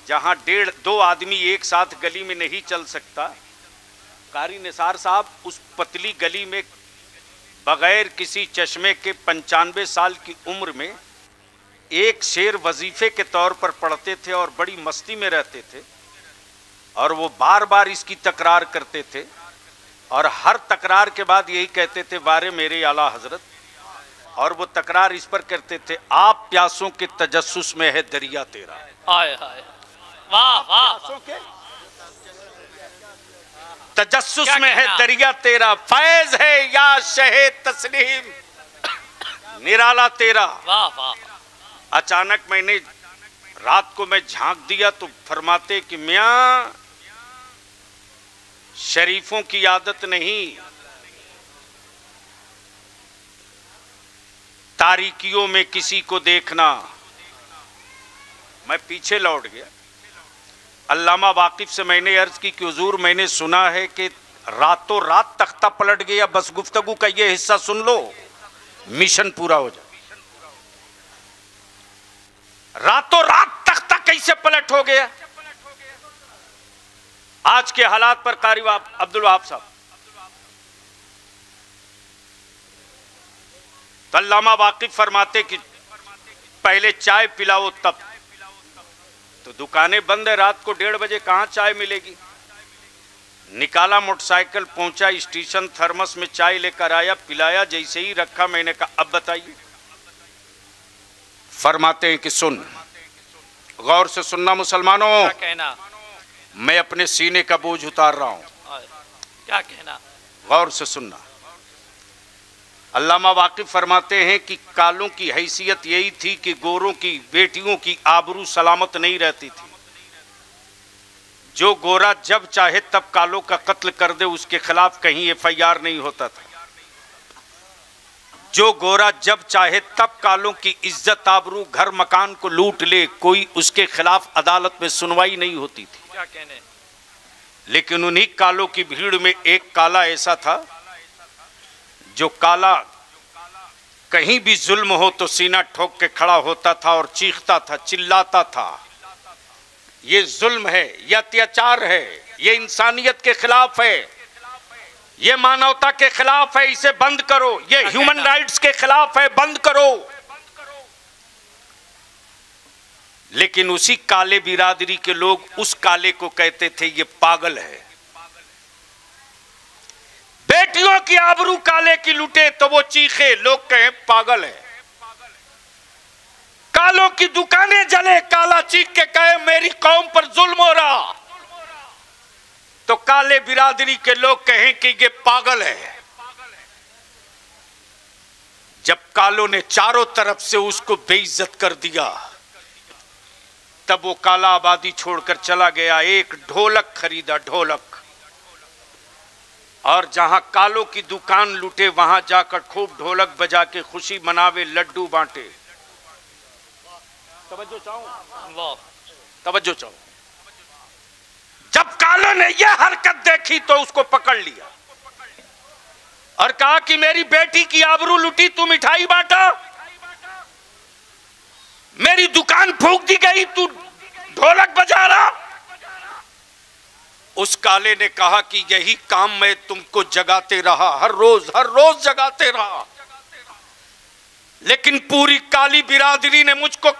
जहां 1.5-2 आदमी एक साथ गली में नहीं चल सकता, कारी निसार साहब उस पतली गली में बगैर किसी चश्मे के 95 साल की उम्र में एक शेर वजीफे के तौर पर पढ़ते थे और बड़ी मस्ती में रहते थे, और वो बार बार इसकी तकरार करते थे, और हर तकरार के बाद यही कहते थे, वारे मेरे आला हजरत। और वो तकरार इस पर करते थे, आप प्यासों के तजस्सुस में है दरिया तेरा। हाय हाय, वाह वाह, तजस्सुस में है दरिया तेरा, फैज है या शहे तस्लीम निराला तेरा। वाह वाह। अचानक मैंने रात को मैं झांक दिया तो फरमाते कि मियां, शरीफों की आदत नहीं, तारीकियों में किसी को देखना। मैं पीछे लौट गया। अल्लामा वाकिफ से मैंने अर्ज की कि हुजूर, मैंने सुना है कि रातों रात तख्ता पलट गया, बस गुफ्तगू का ये हिस्सा सुन लो, मिशन पूरा हो जाए। रातों रात तख्ता कैसे पलट हो गया? आज के हालात पर कारी अब्दुल वहाब साहब, तो अल्लामा वाकिफ फरमाते कि पहले चाय पिलाओ तब। तो दुकानें बंद है, रात को 1:30 बजे कहां चाय मिलेगी? निकाला मोटरसाइकिल, पहुंचा स्टेशन, थर्मस में चाय लेकर आया, पिलाया, जैसे ही रखा मैंने कहा अब बताइए। फरमाते हैं कि सुन, गौर से सुनना मुसलमानों, क्या कहना? मैं अपने सीने का बोझ उतार रहा हूं, क्या कहना? गौर से सुनना। अल्लामा वाकिफ फरमाते हैं कि कालों की हैसियत यही थी कि गोरों की बेटियों की आबरू सलामत नहीं रहती थी। जो गोरा जब चाहे तब कालों का कत्ल कर दे, उसके खिलाफ कहीं FIR नहीं होता था। जो गोरा जब चाहे तब कालों की इज्जत आबरू घर मकान को लूट ले, कोई उसके खिलाफ अदालत में सुनवाई नहीं होती थी। क्या कहने? लेकिन उन्हीं कालों की भीड़ में एक काला ऐसा था जो काला कहीं भी जुल्म हो तो सीना ठोक के खड़ा होता था और चीखता था, चिल्लाता था, ये जुल्म है, ये अत्याचार है, ये इंसानियत के खिलाफ है, ये मानवता के खिलाफ है, इसे बंद करो, ये ह्यूमन राइट्स के खिलाफ है, बंद करो। लेकिन उसी काले बिरादरी के लोग उस काले को कहते थे ये पागल है। बेटियों की आबरू काले की लुटे तो वो चीखे, लोग कहें पागल है। कालों की दुकानें जले, काला चीख के कहे मेरी कौम पर जुल्म हो रहा, तो काले बिरादरी के लोग कहें कि ये पागल है। जब कालों ने चारों तरफ से उसको बेइज्जत कर दिया, तब वो काला आबादी छोड़कर चला गया। एक ढोलक खरीदा, ढोलक, और जहां कालों की दुकान लूटे वहां जाकर खूब ढोलक बजा के खुशी मनावे, लड्डू बांटे। तवज्जो चाहूं, तवज्जो चाहूं। जब कालों ने यह हरकत देखी तो उसको पकड़ लिया और कहा कि मेरी बेटी की आबरू लुटी, तू मिठाई बांटा, मेरी दुकान फूंक दी गई, तू ढोलक बजा रहा। उस काले ने कहा कि यही काम मैं तुमको जगाते रहा, हर रोज जगाते रहा, लेकिन पूरी काली बिरादरी ने मुझको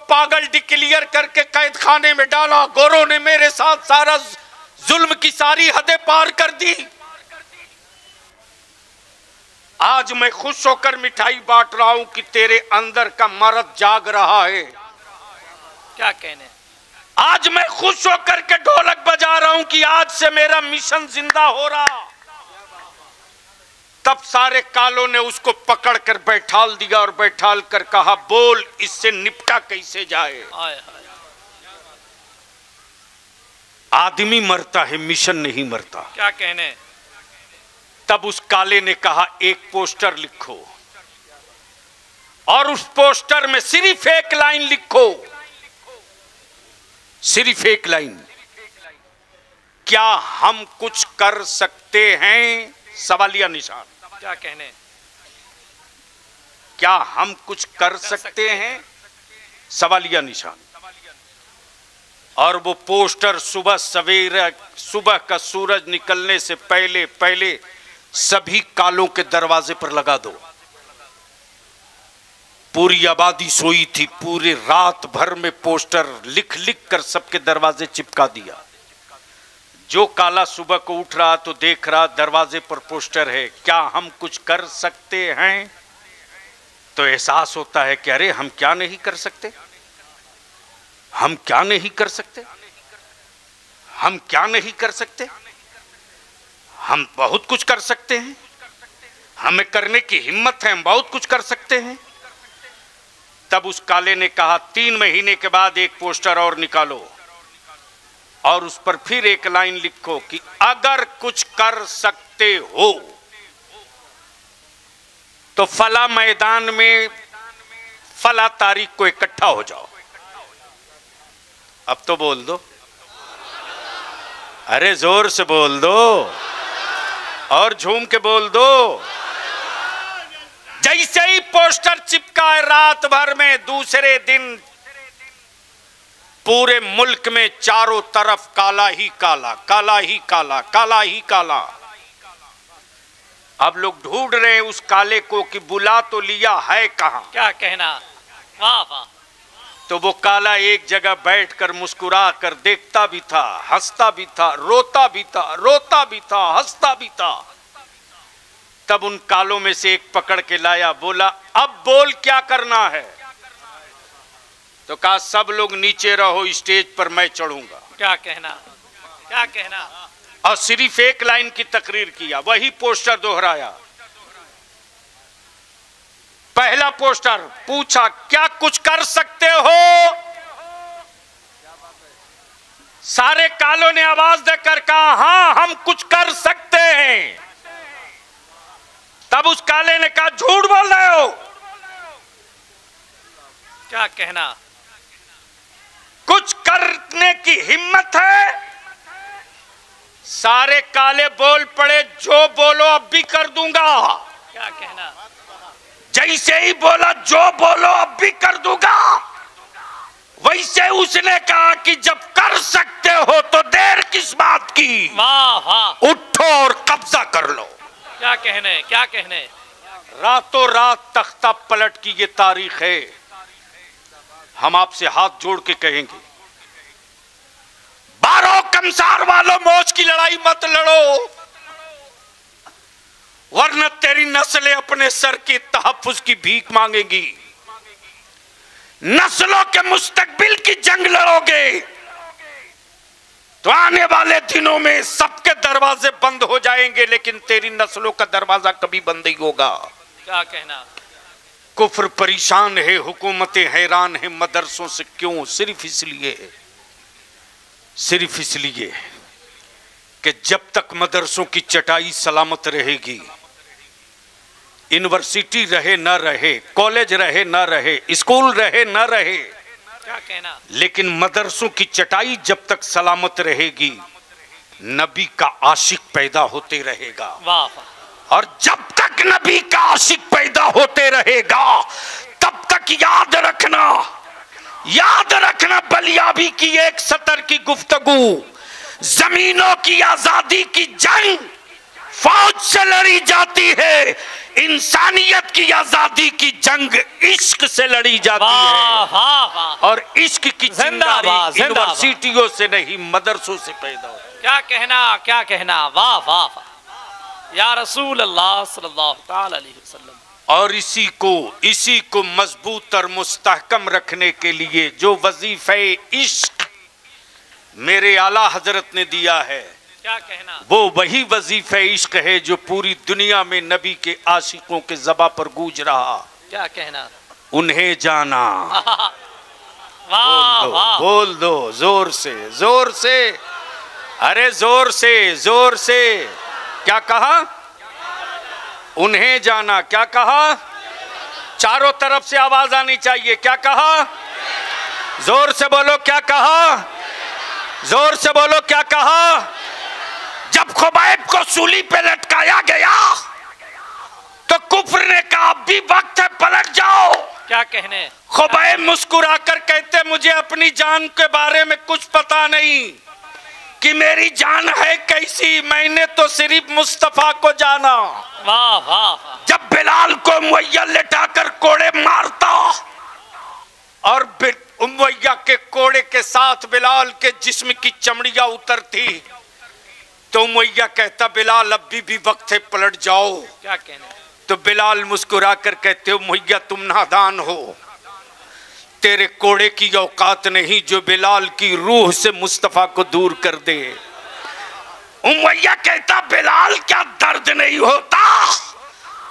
पागल डिक्लेयर करके कैद खाने में डाला। गोरों ने मेरे साथ सारा जुल्म की सारी हदें पार कर दी। आज मैं खुश होकर मिठाई बांट रहा हूं कि तेरे अंदर का मर्द जाग रहा है। क्या कहने, आज मैं खुश होकर के ढोलक बजा रहा हूं कि आज से मेरा मिशन जिंदा हो रहा। तब सारे कालों ने उसको पकड़ कर बैठाल दिया और बैठाल कर कहा, बोल इससे निपटा कैसे जाए। आदमी मरता है, मिशन नहीं मरता। क्या कहने। तब उस काले ने कहा, एक पोस्टर लिखो और उस पोस्टर में सिर्फ एक लाइन लिखो, सिर्फ एक लाइन, क्या हम कुछ कर सकते हैं? सवालिया निशान। क्या कहने, क्या हम कुछ कर सकते हैं? सवालिया निशान। और वो पोस्टर सुबह सवेरे, सुबह का सूरज निकलने से पहले पहले सभी कालों के दरवाजे पर लगा दो। पूरी आबादी सोई थी, पूरे रात भर में पोस्टर लिख लिख कर सबके दरवाजे चिपका दिया। जो काला सुबह को उठ रहा तो देख रहा दरवाजे पर पोस्टर है, क्या हम कुछ कर सकते हैं? तो एहसास होता है कि अरे हम क्या नहीं कर सकते, हम क्या नहीं कर सकते, हम क्या नहीं कर सकते, हम बहुत कुछ कर सकते हैं, हमें करने की हिम्मत है, हम बहुत कुछ कर सकते हैं। तब उस काले ने कहा, 3 महीने के बाद एक पोस्टर और निकालो और उस पर फिर एक लाइन लिखो कि अगर कुछ कर सकते हो तो फला मैदान में फला तारीख को इकट्ठा हो जाओ। अब तो बोल दो, अरे जोर से बोल दो और झूम के बोल दो। जैसे ही पोस्टर चिपका है रात भर में, दूसरे दिन पूरे मुल्क में चारों तरफ काला ही काला, काला ही काला, काला ही काला। अब लोग ढूंढ रहे हैं उस काले को कि बुला तो लिया है कहां। क्या कहना, वाह वाह। तो वो काला एक जगह बैठकर मुस्कुरा कर देखता भी था, हंसता भी था, रोता भी था, रोता भी था, हंसता भी था। तब उन कालों में से एक पकड़ के लाया, बोला अब बोल क्या करना है। तो कहा सब लोग नीचे रहो, स्टेज पर मैं चढ़ूंगा। क्या कहना, क्या कहना। और सिर्फ एक लाइन की तकरीर किया, वही पोस्टर दोहराया। पहला पोस्टर पूछा, क्या कुछ कर सकते हो? सारे कालों ने आवाज देकर कहा, हां हम कुछ कर सकते हैं। तब उस काले ने कहा, झूठ बोल रहे हो। क्या कहना, कुछ करने की हिम्मत है? सारे काले बोल पड़े, जो बोलो अब भी कर दूंगा। क्या कहना। जैसे ही बोला जो बोलो अब भी कर दूंगा, वैसे उसने कहा कि जब कर सकते हो तो देर किस बात की, वाह वाह, उठो और कब्जा कर लो। क्या कहने, क्या कहने। रातों रात तख्ता पलट की ये तारीख है। हम आपसे हाथ जोड़ के कहेंगे, बारो कमसार वालों मौज की लड़ाई मत लड़ो, वरना तेरी नस्लें अपने सर की तहफ्फुज की भीख मांगेंगी। नस्लों के मुस्तकबिल की जंग लड़ोगे तो आने वाले दिनों में सबके दरवाजे बंद हो जाएंगे, लेकिन तेरी नस्लों का दरवाजा कभी बंद नहीं होगा। क्या कहना। कुफ्र परेशान है, हुकूमतें हैरान है, मदरसों से क्यों? सिर्फ इसलिए कि जब तक मदरसों की चटाई सलामत रहेगी, यूनिवर्सिटी रहे न रहे, कॉलेज रहे न रहे, स्कूल रहे न रहे, क्या कहना, लेकिन मदरसों की चटाई जब तक सलामत रहेगी, नबी का आशिक पैदा होते रहेगा। वाह। और जब तक नबी का आशिक पैदा होते रहेगा, तब तक याद रखना बलियाबी की एक सतर की गुफ्तगू, जमीनों की आजादी की जंग फौज से लड़ी जाती है, इंसानियत की आजादी की जंग इश्क से लड़ी जाती है। और इश्क की चिंगारी यूनिवर्सिटियों से नहीं मदरसों से पैदा हो। क्या कहना, क्या कहना, वाह वाह वाह या रसूल अल्लाह सल्लल्लाहु अलैहि वसल्लम। और इसी को मजबूत और मुस्तहकम रखने के लिए जो वजीफे इश्क मेरे आला हजरत ने दिया है, क्या कहना, वो वही वजीफे इश्क है जो पूरी दुनिया में नबी के आशिकों के ज़बां पर गूंज रहा। क्या कहना, उन्हें जाना। वाह वाह, बोल दो जोर से, जोर से, अरे जोर से, जोर से। क्या कहा? उन्हें जाना। क्या कहा? चारों तरफ से आवाज आनी चाहिए। क्या कहा? जोर से बोलो। क्या कहा? जोर से बोलो। क्या कहा? जब खुबैब को सूली पे लटकाया गया तो कुफ्र ने कहा अब भी वक्त है, पलट जाओ। क्या कहने, खुबैब मुस्कुराकर कहते मुझे अपनी जान के बारे में कुछ पता नहीं कि मेरी जान है कैसी, मैंने तो सिर्फ मुस्तफा को जाना। वाह वाह। जब बिलाल को उमैया लेटाकर कोड़े मारता और उमैया के कोड़े के साथ बिलाल के जिस्म की चमड़ियां उतरती तो उमैया कहता बिलाल अब भी वक्त है, पलट जाओ। क्या कहने, तो बिलाल मुस्कुराकर कहते उमैया तुम नादान हो, तेरे कोड़े की औकात नहीं जो बिलाल की रूह से मुस्तफा को दूर कर दे। उमैया कहता बिलाल क्या दर्द नहीं होता?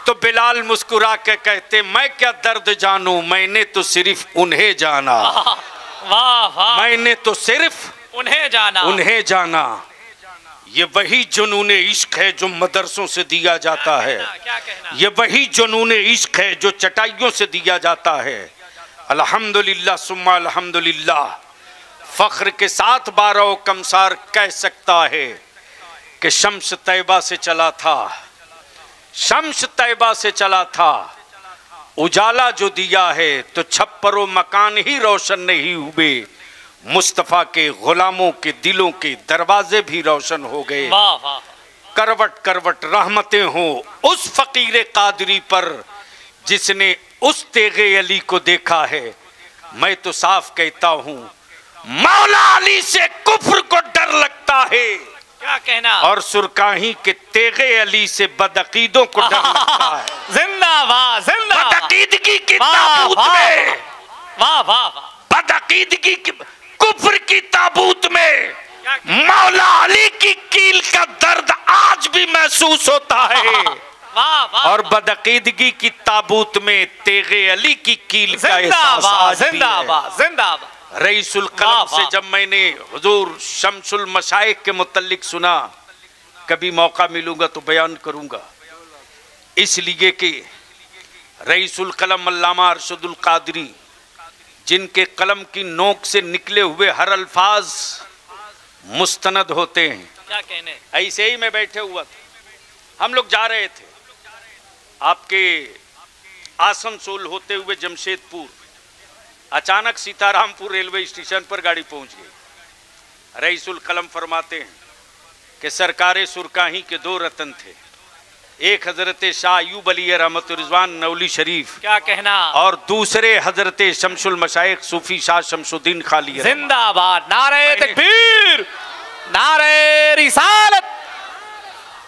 तो बिलाल मुस्कुरा के कहते मैं क्या दर्द जानूं, मैंने तो सिर्फ उन्हें जाना। वाह वाह, मैंने तो सिर्फ उन्हें जाना, उन्हें जाना। ये वही जुनूने इश्क है जो मदरसों से दिया जाता है। क्या कहना, ये वही जुनूने इश्क है जो चटाइयों से दिया जाता है। अल्हम्दुलिल्लाह सुम्मा अल्हम्दुलिल्लाह, फख्र के साथ 12 कमसार कह सकता है कि शम्स तैबा से चला था, शम्स तैबा से चला था। उजाला जो दिया है तो छप्परों मकान ही रोशन नहीं हुए, मुस्तफ़ा के गुलामों के दिलों के दरवाजे भी रोशन हो गए। वाह वाह। करवट करवट रहमतें हो उस फकीर कादरी पर जिसने उस तेगे अली को देखा है। मैं तो साफ कहता हूँ मौला अली से कुफ्र को डर लगता है। क्या कहना, और सुरकाही के तेगे अली से बदअकीदों को डर लगता है। जिंदाबाद जिंदाबाद। बदअकीदगी की ताबूत में, वाह वाह, बदअकीदगी की कुफ्र की ताबूत में मौला अली की कील का दर्द आज भी महसूस होता है। वाह वाह। और बदअकीदगी की ताबूत में तेगे अली की कील का एहसास आज भी है। जिंदाबाद जिंदाबाद। रईसुल कलम से जब मैंने हुजूर शम्सुल मशाइख के मुतल्लिक सुना, कभी मौका मिलूंगा तो बयान करूंगा, इसलिए कि रईसुल कलम अल्लामा अरशदुल कादरी जिनके कलम की नोक से निकले हुए हर अल्फाज मुस्तनद होते हैं। क्या कहने, ऐसे ही मैं बैठे हुआ था, हम लोग जा रहे थे आपके आसनसोल होते हुए जमशेदपुर, अचानक सीतारामपुर रेलवे स्टेशन पर गाड़ी पहुंच गई। रईसुल कलम फरमाते हैं कि सरकारे सुरकाही के 2 रतन थे, एक हजरत शाह अयूब अली रहमत रिजवान नौली शरीफ, क्या कहना, और दूसरे हजरत शमसुल मशाइख सूफी शाह शमसुद्दीन खाली। जिंदाबाद। नारे तकबीर, नारे रिसालत।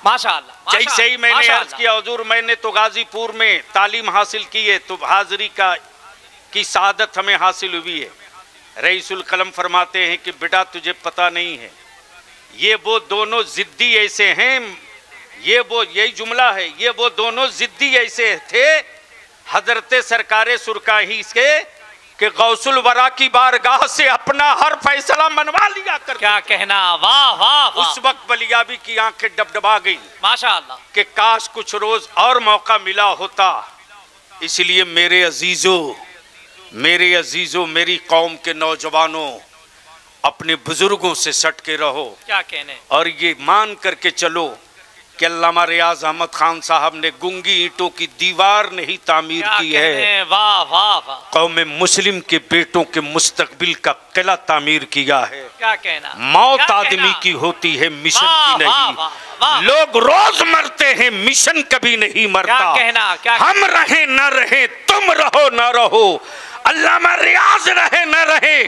माशाअल्लाह। जैसे ही मैंने अर्ज किया हुजूर मैंने तो गाजीपुर में तालीम हासिल की है, तो हाजिरी की सादत हमें हासिल हुई है। रईसुल कलम फरमाते हैं कि बेटा तुझे पता नहीं है, ये वो दोनों जिद्दी ऐसे हैं, यही जुमला है, ये वो दोनों जिद्दी ऐसे थे हजरत सरकारे सुरकाही के कि गौसुल वरा की बारगाह से अपना हर फैसला मनवा लिया कर। क्या कहना, वाह वाह। उस वक्त बलियाबी की आंखें डबडबा गई माशाअल्लाह कि काश कुछ रोज और मौका मिला होता। इसलिए मेरे अजीजों मेरी कौम के नौजवानों, अपने बुजुर्गों से सट के रहो। क्या कहने, और ये मान करके चलो कि अल्लामा रियाज अहमद खान साहब ने गूंगी ईंटों की दीवार नहीं तामीर की है, वाह वाह वाह, कौम मुस्लिम के बेटों के मुस्तकबिल का किला तामीर किया है। क्या कहना, मौत आदमी की होती है, मिशन की नहीं। लोग रोज मरते हैं, मिशन कभी नहीं मरता। क्या कहना, क्या हम रहे न रहे, तुम रहो न रहो, अल्लामा रियाज रहे न रहे,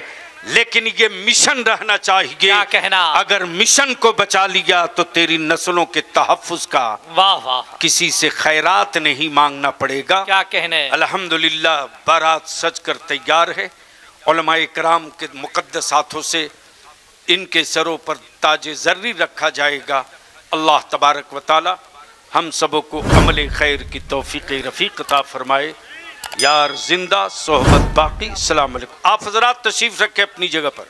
लेकिन ये मिशन रहना चाहिए। क्या कहना, अगर मिशन को बचा लिया तो तेरी नस्लों के तहफ्फुज का वाह वाह किसी से खैरात नहीं मांगना पड़ेगा। क्या कहने। अल्हम्दुलिल्लाह बारात सज कर तैयार है। उलमाए कराम के मुक़द्दस हाथों से इनके सरों पर ताज ज़र्री रखा जाएगा। अल्लाह तबारक व तआला हम सबों को अमल खैर की तौफीक रफ़ीक अता फरमाए। यार जिंदा सोहबत बाकी। अस्सलाम वालेकुम। आप हज़रात तशरीफ़ रखें अपनी जगह पर।